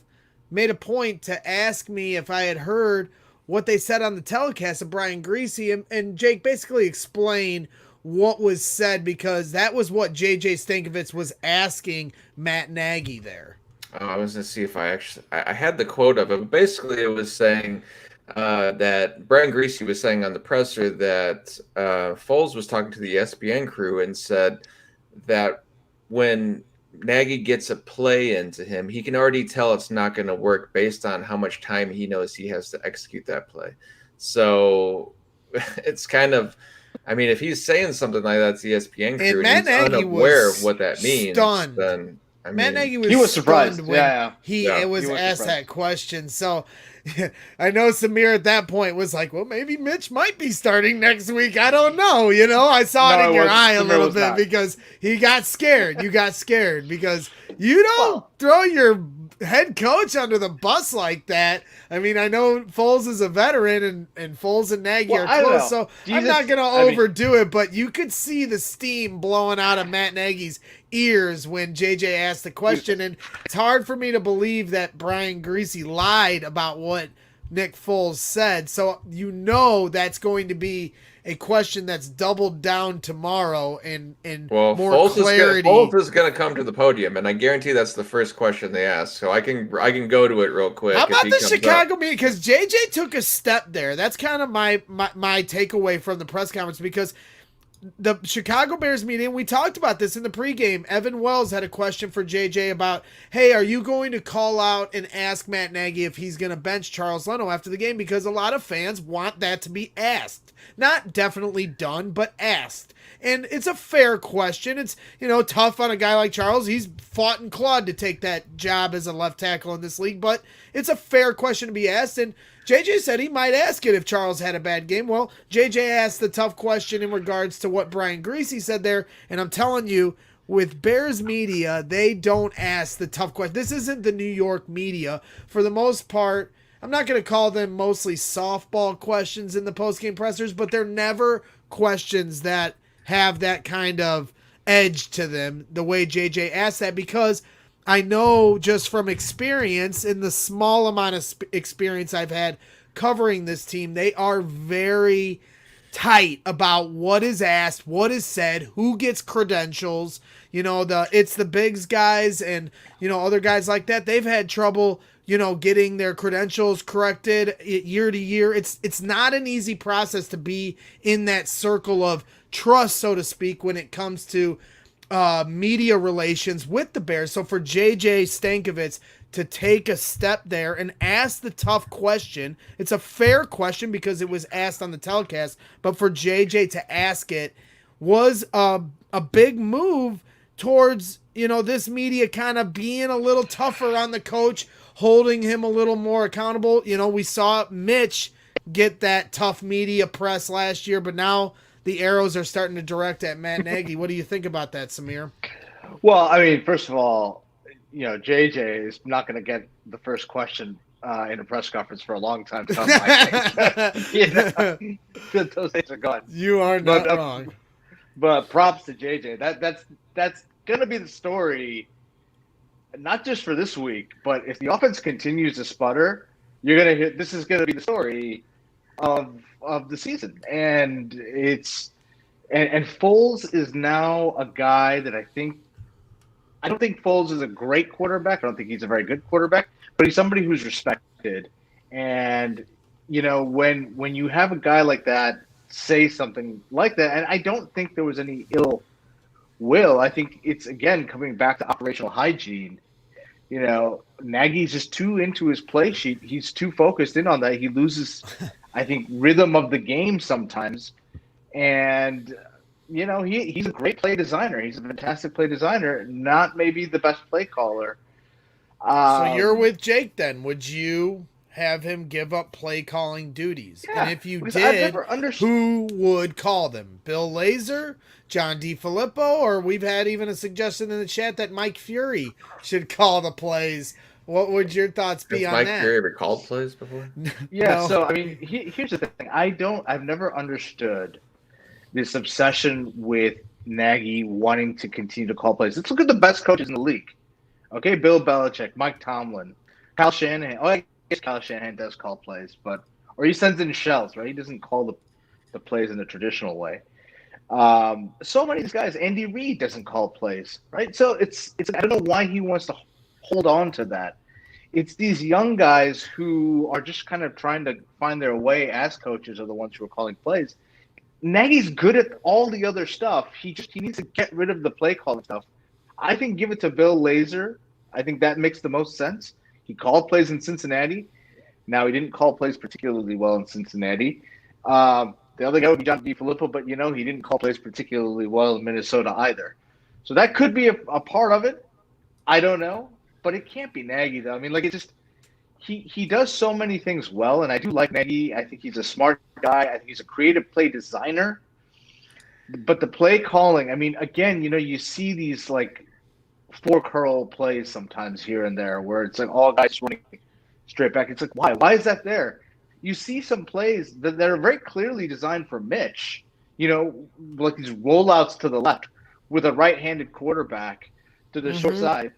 A: made a point to ask me if I had heard what they said on the telecast of Brian Greasy. And Jake basically explained what was said, because that was what JJ Stankovitz was asking Matt Nagy there.
B: I was going to see if I had the quote of it. But basically, it was saying that Brian Greasy was saying on the presser that Foles was talking to the ESPN crew and said that when Nagy gets a play into him, he can already tell it's not going to work based on how much time he knows he has to execute that play. So it's kind of, I mean, if he's saying something like that to the ESPN crew and
A: Matt
B: he's
A: Nagy
B: unaware
A: was
B: of what that means,
A: stunned.
B: then I mean,
A: Matt Nagy
C: he was surprised
A: when
C: he
A: was asked that question. So I know Samir at that point was like, well, maybe Mitch might be starting next week. I don't know. You know, I saw it in your eye a little bit because he got scared. You got scared because you don't throw your head coach under the bus like that. I mean, I know Foles is a veteran and Foles and Nagy are close, so I'm not going to overdo it, but you could see the steam blowing out of Matt Nagy's ears when JJ asked the question, and it's hard for me to believe that Brian Griese lied about what Nick Foles said. So you know that's going to be a question that's doubled down tomorrow and more clarity.
B: Foles is going to come to the podium, and I guarantee that's the first question they ask. So I can go to it real quick.
A: How about the Chicago meeting? Because JJ took a step there. That's kind of my takeaway from the press conference, because the Chicago Bears meeting, we talked about this in the pregame. Evan Wells had a question for JJ about, hey, are you going to call out and ask Matt Nagy if he's going to bench Charles Leno after the game? Because a lot of fans want that to be asked. Not definitely done, but asked. And it's a fair question. It's, tough on a guy like Charles. He's fought and clawed to take that job as a left tackle in this league, but it's a fair question to be asked. And JJ said he might ask it if Charles had a bad game. Well, JJ asked the tough question in regards to what Brian Griese said there, and I'm telling you, with Bears media, they don't ask the tough question. This isn't the New York media. For the most part, I'm not going to call them mostly softball questions in the postgame pressers, but they're never questions that have that kind of edge to them the way JJ asked that, because I know just from experience, in the small amount of experience I've had covering this team, they are very tight about what is asked, what is said, who gets credentials. It's the Biggs guys and, other guys like that. They've had trouble, getting their credentials corrected year to year. It's not an easy process to be in that circle of trust, so to speak, when it comes to media relations with the Bears. So for JJ Stankovitz to take a step there and ask the tough question, it's a fair question because it was asked on the telecast, but for JJ to ask it was a big move towards, this media kind of being a little tougher on the coach, holding him a little more accountable. We saw Mitch get that tough media press last year, but now the arrows are starting to direct at Matt Nagy. What do you think about that, Samir?
C: Well, I mean, first of all, JJ is not going to get the first question in a press conference for a long time to come. Those days are gone.
A: You are not wrong.
C: But props to JJ. That's going to be the story, not just for this week, but if the offense continues to sputter, you're going to hear. This is going to be the story of the season, and and Foles is now a guy that I don't think Foles is a great quarterback. I don't think he's a very good quarterback, but he's somebody who's respected. And when you have a guy like that say something like that, and I don't think there was any ill will. I think it's again coming back to operational hygiene. Nagy's just too into his play sheet. He's too focused in on that. He loses, I think, rhythm of the game sometimes. And, he's a great play designer. He's a fantastic play designer, not maybe the best play caller.
A: So you're with Jake then. Would you have him give up play calling duties?
C: Yeah,
A: and if you did, who would call them? Bill Lazor, John DeFilippo, or we've had even a suggestion in the chat that Mike Fury should call the plays. What would your thoughts be on
B: Mike
A: that?
B: Mike Fury ever called plays before?
C: Yeah,
A: No.
C: So I mean, here's the thing. I've never understood this obsession with Nagy wanting to continue to call plays. Let's look at the best coaches in the league. Okay, Bill Belichick, Mike Tomlin, Kyle Shanahan. Oh, I guess Kyle Shanahan does call plays, or he sends in shells, right? He doesn't call the plays in the traditional way. So many of these guys, Andy Reid doesn't call plays, right? So it's I don't know why he wants to hold on to that. It's these young guys who are just kind of trying to find their way as coaches are the ones who are calling plays. Nagy's good at all the other stuff. He needs to get rid of the play calling stuff. I think give it to Bill Lazor. I think that makes the most sense. He called plays in Cincinnati. Now, he didn't call plays particularly well in Cincinnati. The other guy would be John DeFilippo, but, he didn't call plays particularly well in Minnesota either. So that could be a part of it. I don't know. But it can't be Nagy, though. I mean, it just he does so many things well, and I do like Nagy. I think he's a smart guy. I think he's a creative play designer. But the play calling, I mean, again, you see these, four curl plays sometimes here and there where it's all guys running straight back. It's why? Why is that there? You see some plays that are very clearly designed for Mitch, like these rollouts to the left with a right-handed quarterback to the short side.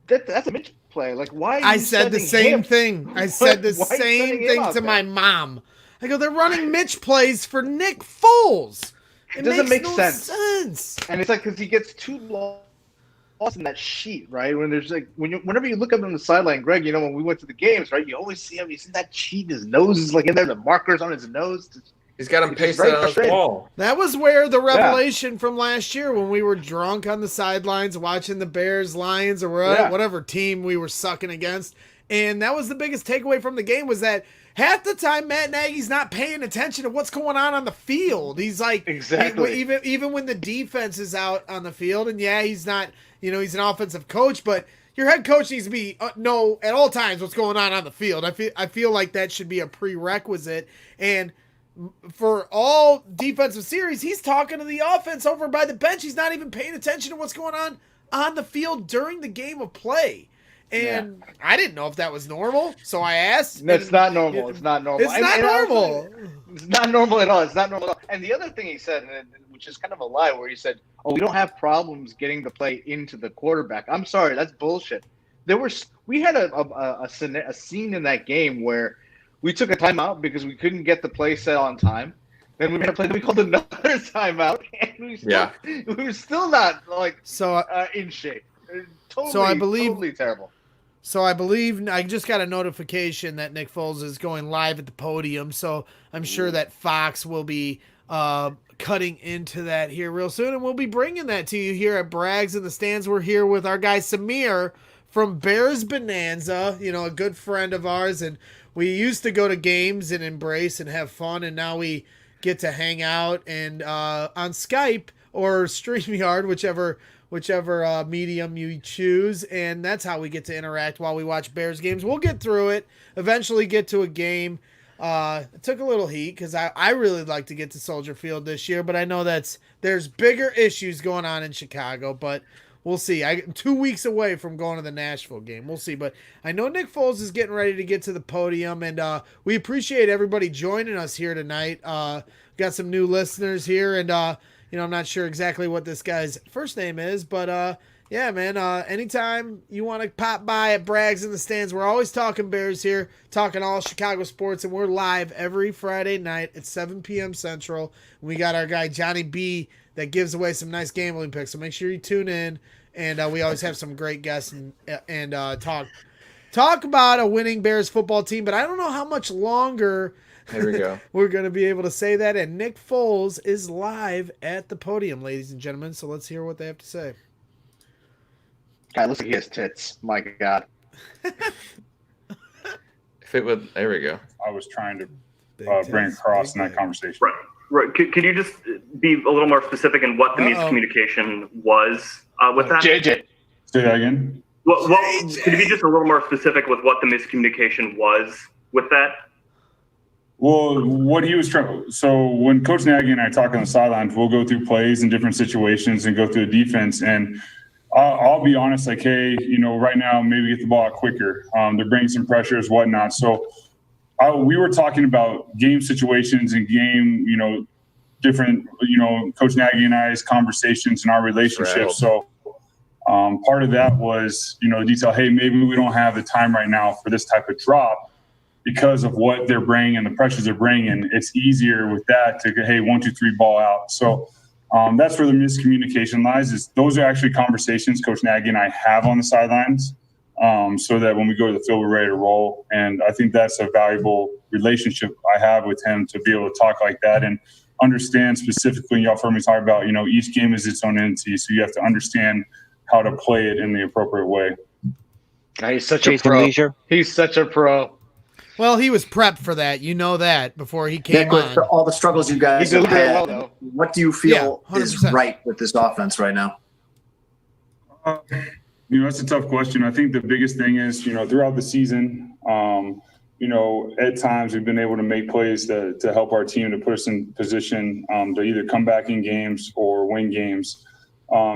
C: That's a Mitch play. Why?
A: I said the same thing. I said the same thing to my mom. I go, they're running Mitch plays for Nick Foles.
C: It doesn't make sense. And it's because he gets too lost in that sheet, right? When there's whenever you look up on the sideline, Greg, when we went to the games, right? You always see him. You see that sheet. His nose is in there. The markers on his nose.
B: He's got him pasted on his wall.
A: That was where the revelation from last year when we were drunk on the sidelines watching the Bears, Lions, or whatever team we were sucking against. And that was the biggest takeaway from the game was that half the time Matt Nagy's not paying attention to what's going on the field. He's even when the defense is out on the field, and he's not, he's an offensive coach, but your head coach needs to be know at all times what's going on the field. I feel like that should be a prerequisite. And for all defensive series, he's talking to the offense over by the bench. He's not even paying attention to what's going on the field during the game of play. And I didn't know if that was normal, so I asked.
C: No, it's not normal. It's not normal.
A: It's not normal.
C: It's not normal at all. It's not normal at all. And the other thing he said, which is kind of a lie, where he said, we don't have problems getting the play into the quarterback. I'm sorry, that's bullshit. We had a scene in that game where we took a timeout because we couldn't get the play set on time. Then we made a play that we called another timeout, and we were still not in shape. Totally terrible.
A: So I believe I just got a notification that Nick Foles is going live at the podium. So I'm sure that Fox will be cutting into that here real soon, and we'll be bringing that to you here at Brags in the Stands. We're here with our guy Samir from Bears Bonanza, a good friend of ours, and we used to go to games and embrace and have fun, and now we get to hang out and on Skype or StreamYard, whichever medium you choose, and that's how we get to interact while we watch Bears games. We'll get through it, eventually get to a game. It took a little heat because I really like to get to Soldier Field this year, but I know there's bigger issues going on in Chicago, but we'll see. I'm 2 weeks away from going to the Nashville game. We'll see, but I know Nick Foles is getting ready to get to the podium, and we appreciate everybody joining us here tonight. Got some new listeners here, and I'm not sure exactly what this guy's first name is, but yeah, man, anytime you want to pop by at Brags in the Stands, we're always talking Bears here, talking all Chicago sports, and we're live every Friday night at 7 p.m. Central. We got our guy Johnny B that gives away some nice gambling picks, so make sure you tune in, and we always have some great guests and talk about a winning Bears football team, but I don't know how much longer
B: there we go.
A: We're going to be able to say that, and Nick Foles is live at the podium, ladies and gentlemen, so let's hear what they have to say.
C: God, looks like he has tits. My God.
B: There we go.
N: I was trying to bring across in that conversation.
F: Right. Could you just be a little more specific in what the miscommunication was with that?
C: JJ.
N: Say that again.
F: Well, could you be just a little more specific with what the miscommunication was with that?
N: Well, what he was trying. So when Coach Nagy and I talk on the sidelines, we'll go through plays in different situations and go through the defense. And I'll be honest, hey, right now maybe get the ball out quicker. They're bringing some pressures, whatnot. So we were talking about game situations and game, different, Coach Nagy and I's conversations and our relationship. So part of that was, the detail. Hey, maybe we don't have the time right now for this type of drop. Because of what they're bringing and the pressures they're bringing, it's easier with that to go, hey, 1, 2, 3, ball out. So that's where the miscommunication lies. Is those are actually conversations Coach Nagy and I have on the sidelines, so that when we go to the field, we're ready to roll. And I think that's a valuable relationship I have with him to be able to talk like that and understand specifically. Y'all heard me talk about, each game is its own entity, so you have to understand how to play it in the appropriate way.
C: He's such
D: Jason
C: a pro.
D: Leisure.
C: He's such a pro.
A: Well, he was prepped for that. You know that before he came
K: Nick, with
A: on.
K: all the struggles you guys
C: He
K: have
C: did very
K: had,
C: well, though.
K: what do you feel
A: Yeah,
K: is
A: 100%.
K: right with this offense right now?
N: That's a tough question. I think the biggest thing is, throughout the season, at times we've been able to make plays to help our team, to put us in position to either come back in games or win games.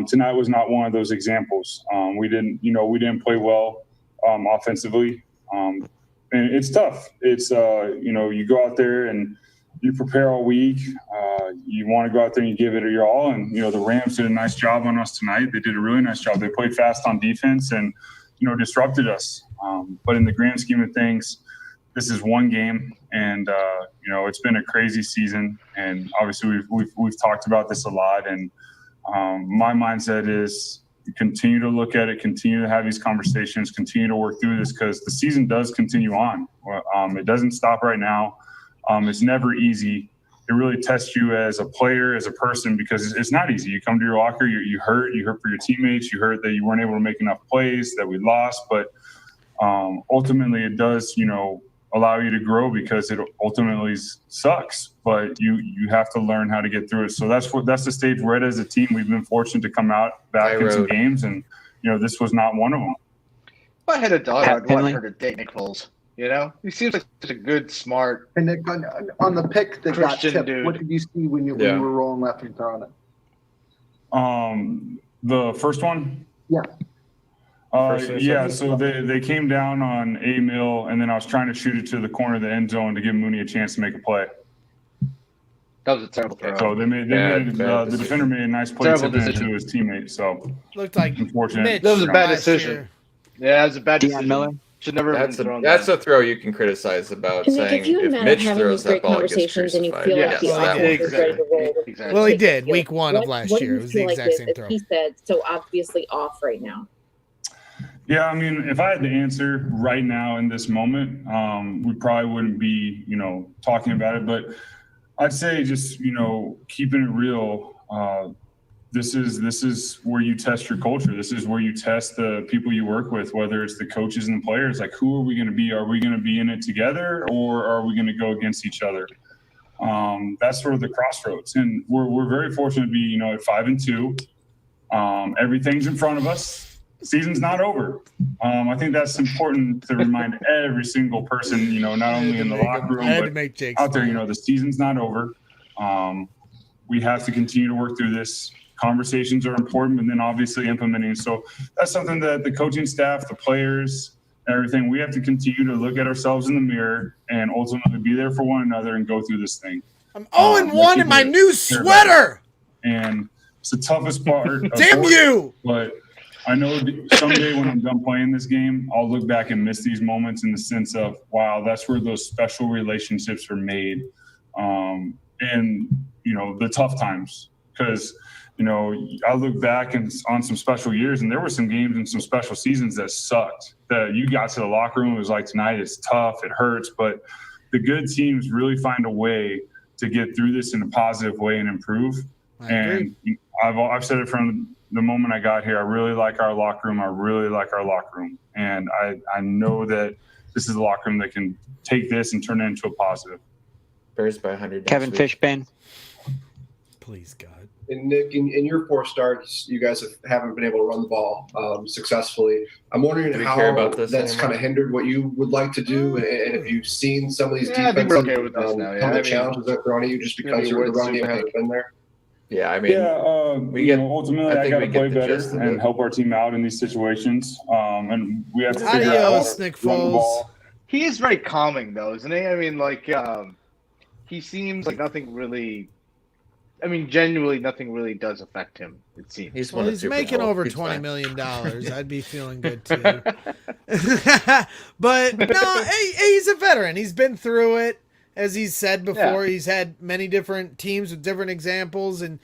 N: Tonight was not one of those examples. We didn't play well offensively. And it's tough. It's, you go out there and you prepare all week. You want to go out there and you give it your all. And, the Rams did a nice job on us tonight. They did a really nice job. They played fast on defense and, disrupted us. But in the grand scheme of things, this is one game, and it's been a crazy season. And obviously we've talked about this a lot. And my mindset is continue to look at it, continue to have these conversations, continue to work through this, because the season does continue on. It doesn't stop right now. It's never easy. It really tests you as a player, as a person, because it's not easy. You come to your locker, you hurt for your teammates, you hurt that you weren't able to make enough plays, that we lost. But ultimately it does, allow you to grow, because it ultimately sucks, but you have to learn how to get through it. So that's the stage we're at as a team. We've been fortunate to come out back in some games, and this was not one of them.
C: If I had a daughter, I'd want her to date Nick Foles. He seems like such a good, smart,
H: And Nick, on the pick that got
C: Christian
H: tipped,
C: dude.
H: what did you see when you were rolling left and throwing it?
N: The first one?
H: Yeah.
N: So they came down on a mill, and then I was trying to shoot it to the corner of the end zone to give Mooney a chance to make a play.
C: That was a terrible throw.
N: So the defender made a nice play to his teammate. So
A: Looked like
N: unfortunate.
A: Mitch
C: That was a bad
A: last
C: decision.
A: year.
C: Yeah, it was a bad
D: Deion
C: decision.
D: Miller.
C: Should never have been thrown.
B: That's a throw you can criticize about
L: And Nick,
B: saying
L: if you and Matt are
B: Mitch
L: having
B: throws
L: these great
B: that ball, it gets
L: conversations and you
B: crucified.
L: feel like the
B: Yes, that
L: offense
B: one.
L: is ready to roll,
C: Exactly.
A: Well, he
L: take
A: did.
L: the
A: Week
L: field.
A: one of last
L: What do
A: year.
L: you
A: It was the
L: feel like
A: exact
L: this,
A: same
L: as
A: throw.
L: he said, so obviously off right now?
N: Yeah, I mean, if I had to answer right now in this moment, we probably wouldn't be, talking about it. But I'd say just, keeping it real. This is where you test your culture. This is where you test the people you work with, whether it's the coaches and the players. Like, who are we going to be? Are we going to be in it together, or are we going to go against each other? That's sort of the crossroads. And we're very fortunate to be, at 5-2. Everything's in front of us. Season's not over. I think that's important to remind every single person, not only in the locker room, but out there, the season's not over. We have to continue to work through this. Conversations are important, and then obviously implementing. So that's something that the coaching staff, the players, everything, we have to continue to look at ourselves in the mirror and ultimately be there for one another and go through this thing.
A: I'm 0-1 in my new sweater.
N: And it's the toughest part.
A: Damn you!
N: But I know someday when I'm done playing this game, I'll look back and miss these moments in the sense of, wow, that's where those special relationships are made. And, the tough times. Because, I look back on some special years, and there were some games and some special seasons that sucked. That you got to the locker room, it was like, tonight it's tough, it hurts. But the good teams really find a way to get through this in a positive way and improve. And I've said it from the moment I got here. I really like our locker room. And I know that this is a locker room that can take this and turn it into a positive.
B: Bears by 100.
D: Kevin Fishbane.
A: Please, God.
J: And Nick, in your 4 starts, you guys haven't been able to run the ball successfully. I'm wondering how that's kind of hindered what you would like to do, and if you've seen some of these defenses,
C: I think we're okay with this now.
J: some of the challenges that are thrown at you just because the run game hasn't been there.
B: Yeah, I mean,
N: ultimately, I got to play better and help our team out in these situations. And we have to figure out
A: Nick
N: how to run the ball.
C: He is very calming, though, isn't he? I mean, he seems like nothing really. I mean, genuinely, nothing really does affect him. It seems
A: he's making over $20 million. I'd be feeling good too. But no, he's a veteran. He's been through it, as he's said before. He's had many different teams with different examples, and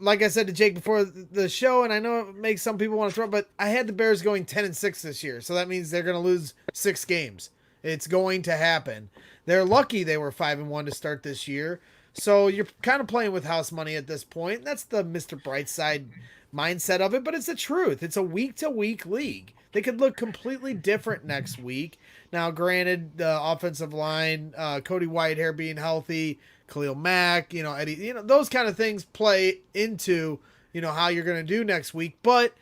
A: like I said to Jake before the show, and I know it makes some people want to throw, but I had the Bears going 10-6 this year, so that means they're going to lose 6 games. It's going to happen. They're lucky they were 5-1 to start this year. So you're kind of playing with house money at this point. That's the Mr. Brightside mindset of it, but it's the truth. It's a week-to-week league. They could look completely different next week. Now, granted, the offensive line, Cody Whitehair being healthy, Khalil Mack, Eddie, those kind of things play into, how you're going to do next week. But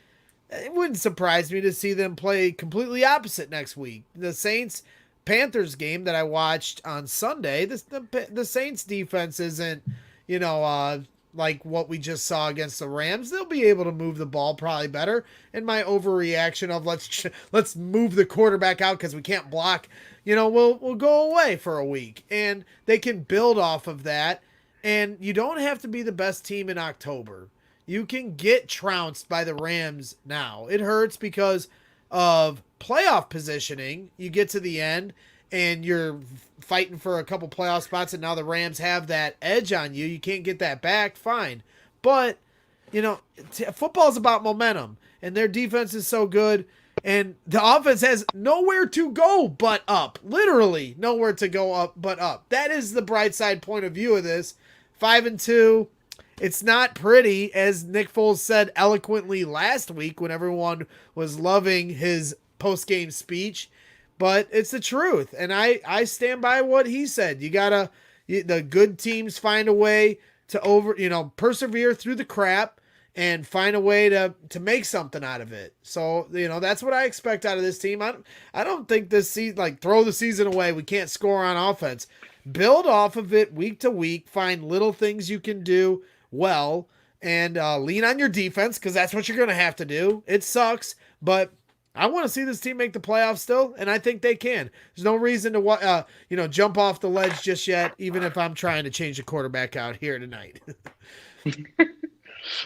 A: it wouldn't surprise me to see them play completely opposite next week. The Saints Panthers game that I watched on Sunday, the Saints defense isn't, like what we just saw against the Rams. They'll be able to move the ball probably better. And my overreaction of let's move the quarterback out because we can't block, will go away for a week. And they can build off of that. And you don't have to be the best team in October. You can get trounced by the Rams now. It hurts because of playoff positioning. You get to the end and you're fighting for a couple playoff spots, and now the Rams have that edge on you. You can't get that back, fine. But, football is about momentum, and their defense is so good, and the offense has nowhere to go but up. Literally nowhere to go up but up. That is the bright side point of view of this. 5-2. It's not pretty, as Nick Foles said eloquently last week when everyone was loving his post-game speech. But it's the truth, and I stand by what he said. The good teams find a way to persevere through the crap and find a way to make something out of it. So, that's what I expect out of this team. I don't think this season, throw the season away. We can't score on offense. Build off of it week to week. Find little things you can do well, and lean on your defense because that's what you're going to have to do. It sucks, but I want to see this team make the playoffs still, and I think they can. There's no reason to jump off the ledge just yet, even if I'm trying to change the quarterback out here tonight.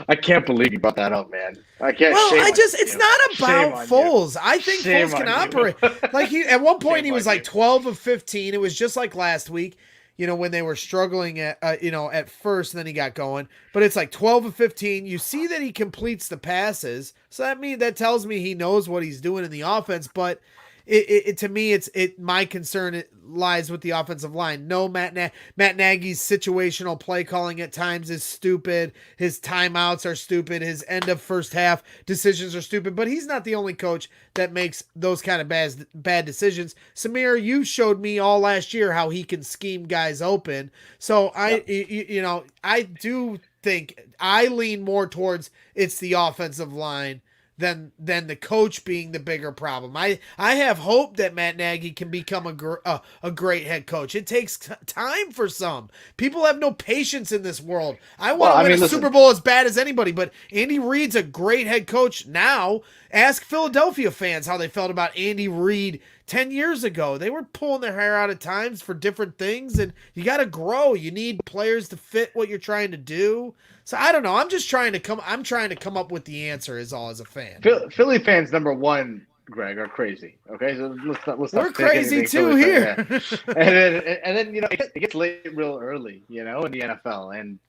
C: I can't believe you brought that up, man. I can't.
A: Well, it's not about Foles. I think Foles can operate. At one point he was 12 of 15. It was just like last week. When they were struggling at first, and then he got going. But it's 12 of 15. You see that he completes the passes. So that tells me he knows what he's doing in the offense. But to me, my concern lies with the offensive line. No, Matt Nagy's situational play calling at times is stupid. His timeouts are stupid. His end of first half decisions are stupid. But he's not the only coach that makes those kind of bad decisions. Samir, you showed me all last year how he can scheme guys open. So I do think I lean more towards it's the offensive line than the coach being the bigger problem. I have hope that Matt Nagy can become a great head coach. It takes time for some. People have no patience in this world. I want to win a Super Bowl as bad as anybody, but Andy Reid's a great head coach now. Ask Philadelphia fans how they felt about Andy Reid 10 years ago. They were pulling their hair out at times for different things, and you got to grow. You need players to fit what you're trying to do. So I don't know. I'm trying to come up with the answer is all as a fan.
C: Philly fans, number one, Greg, are crazy. Okay, so let's
A: we're crazy too here.
C: and then it gets late real early, in the NFL, and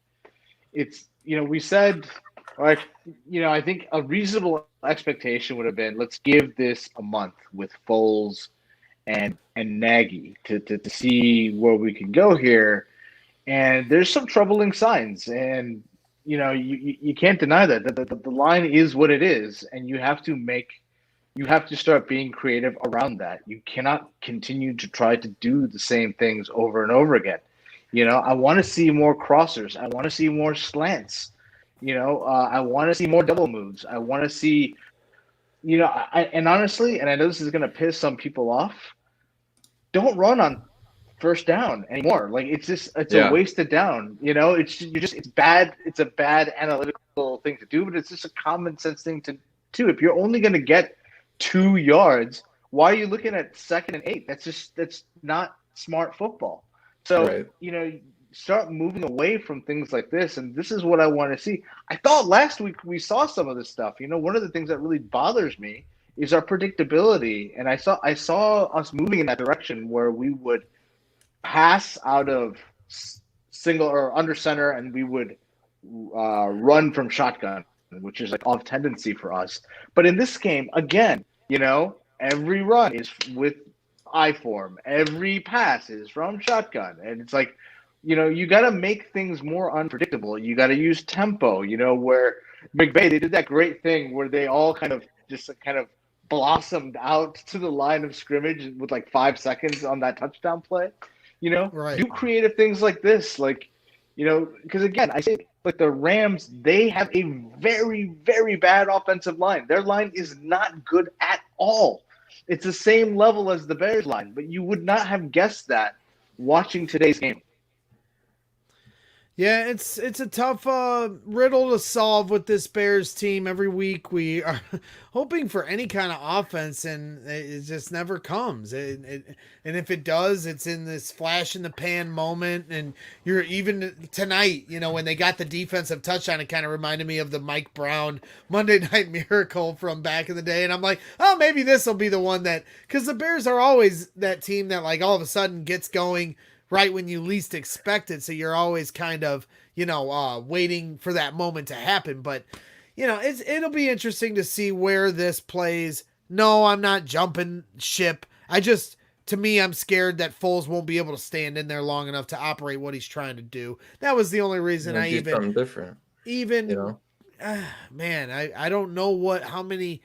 C: it's we said I think a reasonable expectation would have been let's give this a month with Foles and Nagy to see where we can go here, and there's some troubling signs, and you can't deny that the line is what it is, and you have to start being creative around that. You cannot continue to try to do the same things over and over again. I want to see more crossers. I want to see more slants. I want to see more double moves. I want to see, and honestly, and I know this is going to piss some people off, don't run on first down anymore. It's a wasted down. It's bad. It's a bad analytical thing to do, but it's just a common sense thing to do. If you're only going to get 2 yards, why are you looking at 2nd and 8? That's not smart football. So, start moving away from things like this. And this is what I want to see. I thought last week we saw some of this stuff. One of the things that really bothers me is our predictability. And I saw us moving in that direction where we would pass out of single or under center, and we would run from shotgun, which is off tendency for us. But in this game, again, every run is with I form. Every pass is from shotgun. And it's you got to make things more unpredictable. You got to use tempo, where McVay, they did that great thing where they all kind of blossomed out to the line of scrimmage with like 5 seconds on that touchdown play.
A: Right.
C: Do creative things like this, because again, I say like the Rams, they have a very, very bad offensive line. Their line is not good at all. It's the same level as the Bears line, but you would not have guessed that watching today's game.
A: Yeah, it's a tough riddle to solve with this Bears team. Every week we are hoping for any kind of offense, and it just never comes. And if it does, it's in this flash in the pan moment. And you're even tonight, when they got the defensive touchdown, it kind of reminded me of the Mike Brown Monday Night Miracle from back in the day. And I'm like, oh, maybe this will be the one because the Bears are always that team that like all of a sudden gets going right when you least expect it. So you're always kind of, waiting for that moment to happen. But, it'll be interesting to see where this plays. No, I'm not jumping ship. To me, I'm scared that Foles won't be able to stand in there long enough to operate what he's trying to do. That was the only reason I even,
B: something different.
A: Man, I don't know how many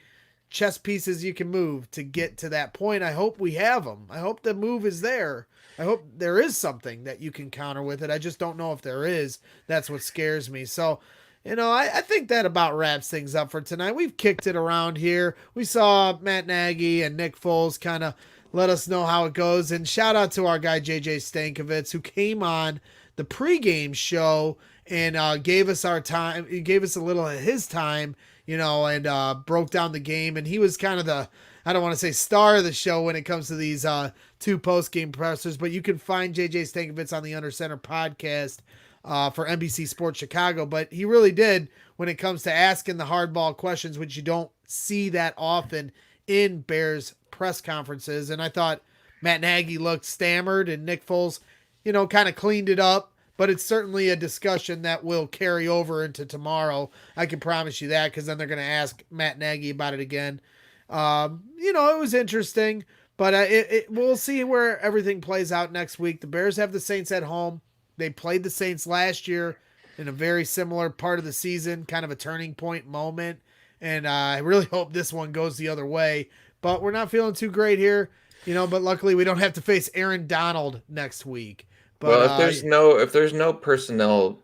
A: chess pieces you can move to get to that point. I hope we have them. I hope the move is there. I hope there is something that you can counter with it. I just don't know if there is. That's what scares me. So, I think that about wraps things up for tonight. We've kicked it around here. We saw Matt Nagy and Nick Foles kind of let us know how it goes. And shout out to our guy, JJ Stankovitz, who came on the pregame show and gave us our time. He gave us a little of his time, and broke down the game. And he was kind of I don't want to say star of the show when it comes to these two post-game pressers, but you can find JJ Stankovitz on the Under Center podcast for NBC Sports Chicago. But he really did when it comes to asking the hardball questions, which you don't see that often in Bears press conferences. And I thought Matt Nagy looked stammered and Nick Foles, kind of cleaned it up. But it's certainly a discussion that will carry over into tomorrow. I can promise you that, because then they're going to ask Matt Nagy about it again. It was interesting, but we'll see where everything plays out next week. The Bears have the Saints at home. They played the Saints last year in a very similar part of the season, kind of a turning point moment. And I really hope this one goes the other way, but we're not feeling too great here, but luckily we don't have to face Aaron Donald next week. But,
B: well, if there's no personnel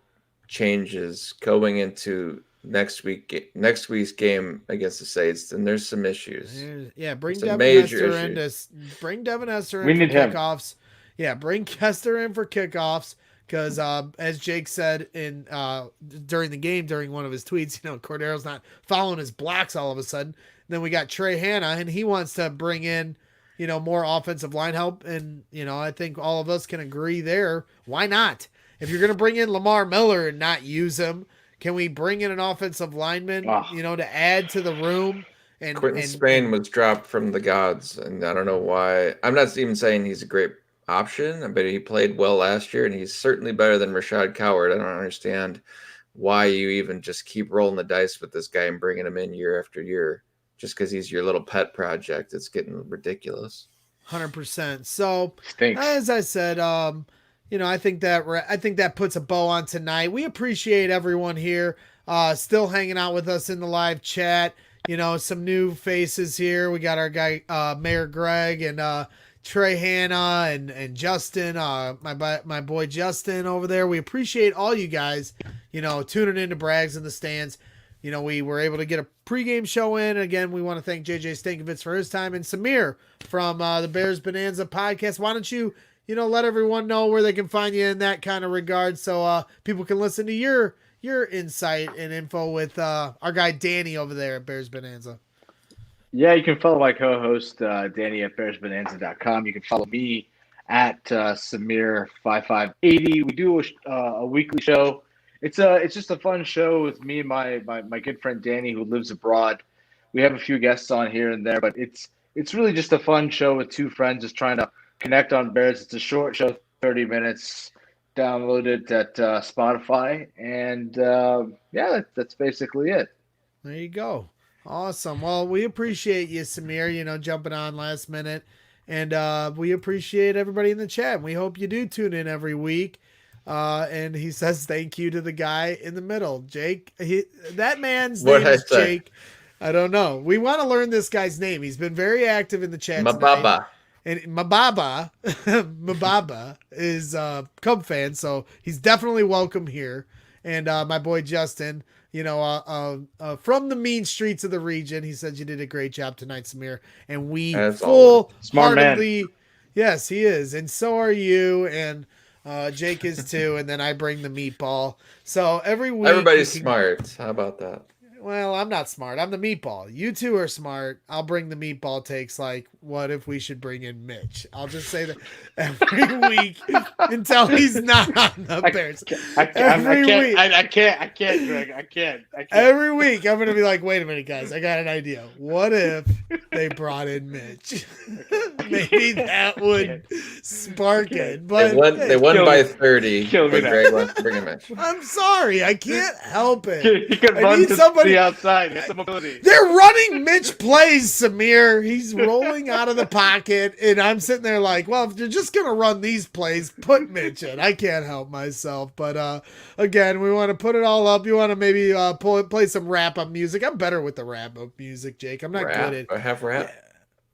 B: changes going into next week's game against the Saints, then there's some issues.
A: Yeah, bring Devin Hester in for kickoffs. Yeah, bring Hester in for kickoffs because as Jake said during the game, during one of his tweets, Cordero's not following his blocks all of a sudden. Then we got Trey Hanna, and he wants to bring in more offensive line help, and I think all of us can agree there. Why not? If you're going to bring in Lamar Miller and not use him, can we bring in an offensive lineman, to add to the room? And
B: Quentin Spain was dropped from the gods, and I don't know why. I'm not even saying he's a great option, but he played well last year, and he's certainly better than Rashad Coward. I don't understand why you even just keep rolling the dice with this guy and bringing him in year after year just because he's your little pet project. It's getting ridiculous.
A: 100%. So,
C: Stinks.
A: As I said, I think that puts a bow on tonight. We appreciate everyone here still hanging out with us in the live chat. Some new faces here. We got our guy Mayor Greg and Trey Hanna and Justin, my boy Justin over there. We appreciate all you guys, tuning into Brags in the Stands. We were able to get a pregame show in. Again, we want to thank JJ Stankovitz for his time, and Samir from the Bears Bonanza podcast. Why don't you let everyone know where they can find you in that kind of regard, so people can listen to your insight and info with our guy Danny over there at Bears Bonanza.
C: Yeah, you can follow my co-host Danny at bearsbonanza.com. You can follow me at Samir5580. We do a weekly show. It's just a fun show with me and my good friend Danny, who lives abroad. We have a few guests on here and there, but it's really just a fun show with two friends just trying to connect on Bears. It's a short show, 30 minutes. Download it at Spotify, and that's basically it.
A: There you go. Awesome. Well, we appreciate you, Samir, jumping on last minute, and we appreciate everybody in the chat. We hope you do tune in every week. And he says thank you to the guy in the middle, Jake. That man's name is Jake. I don't know. We want to learn this guy's name. He's been very active in the chat tonight. And Mababa is a Cub fan, so he's definitely welcome here. And my boy Justin, from the mean streets of the region, he said you did a great job tonight, Samir. And we full-heartedly, yes, he is, and so are you, and Jake is too. And then I bring the meatball. So every week,
B: everybody's smart. How about that?
A: Well, I'm not smart. I'm the meatball. You two are smart. I'll bring the meatball takes like, what if we should bring in Mitch? I'll just say that every week until he's not on the Bears.
C: I can't, Greg. I can't.
A: Every week I'm going to be like, wait a minute, guys. I got an idea. What if they brought in Mitch? Maybe that would spark it. But
B: they won by 30. Greg wants to bring in Mitch.
A: I'm sorry. I can't help it.
C: You can run to somebody outside. Get some mobility.
A: They're running Mitch plays, Samir. He's rolling out of the pocket, and I'm sitting there like, well, if they're just gonna run these plays, put Mitch in. I can't help myself. But again, we want to put it all up. You want to maybe play some wrap-up music. I'm better with the wrap-up music, Jake. I'm not good at
B: I have rap.
A: Yeah,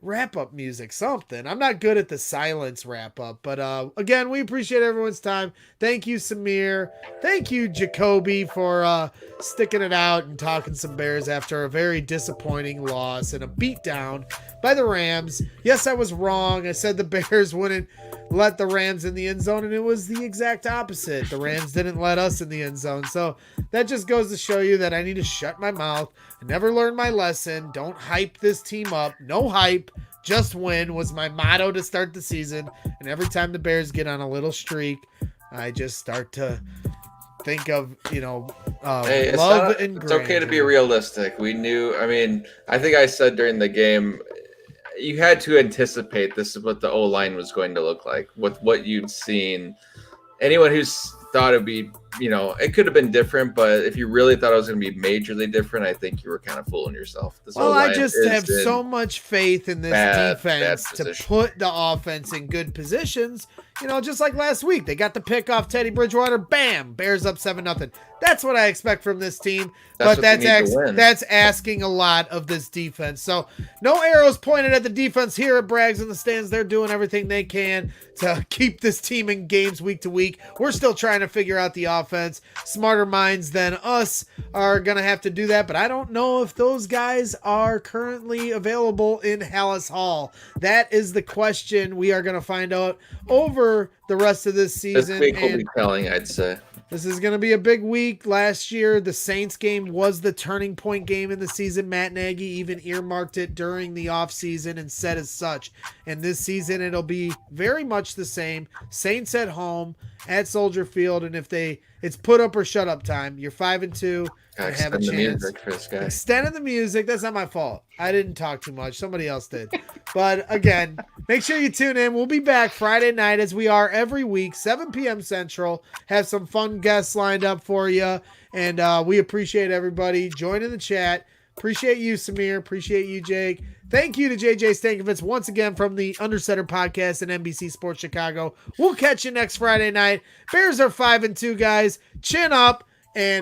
A: wrap-up music, something. I'm not good at the silence wrap-up. But again, we appreciate everyone's time. Thank you, Samir. Thank you, Jacoby, for sticking it out and talking some Bears after a very disappointing loss and a beatdown by the Rams. Yes, I was wrong. I said the Bears wouldn't let the Rams in the end zone, and it was the exact opposite. The Rams didn't let us in the end zone. So that just goes to show you that I need to shut my mouth. I never learned my lesson. Don't hype this team up. No hype. Just win was my motto to start the season. And every time the Bears get on a little streak, I just start to think of,
B: hey,
A: love and
B: it's okay to be realistic. We knew, I think I said during the game, you had to anticipate this is what the O-line was going to look like with what you'd seen. Anyone who's thought it'd be, it could have been different, but if you really thought it was going to be majorly different, I think you were kind of fooling yourself.
A: I just have so much faith in this defense to put the offense in good positions. Just like last week, they got the pick off Teddy Bridgewater. Bam, Bears up 7-0. That's what I expect from this team. But that's asking a lot of this defense. So no arrows pointed at the defense here at Braggs in the stands. They're doing everything they can to keep this team in games week to week. We're still trying to figure out the offense. Smarter minds than us are going to have to do that. But I don't know if those guys are currently available in Hallis Hall. That is the question we are going to find out over the rest of this season.
B: This week will be telling, I'd say.
A: This is going to be a big week. Last year, the Saints game was the turning point game in the season. Matt Nagy even earmarked it during the offseason and said as such. And this season, it'll be very much the same. Saints at home at Soldier Field. And if it's put up or shut up time, you're 5-2. Have a chance. Extending the music. That's not my fault. I didn't talk too much. Somebody else did. But again, make sure you tune in. We'll be back Friday night as we are every week, 7 p.m. Central. Have some fun guests lined up for you. And we appreciate everybody joining the chat. Appreciate you, Samir. Appreciate you, Jake. Thank you to JJ Stankovitz once again from the Undersetter Podcast and NBC Sports Chicago. We'll catch you next Friday night. Bears are 5-2, guys. Chin up. And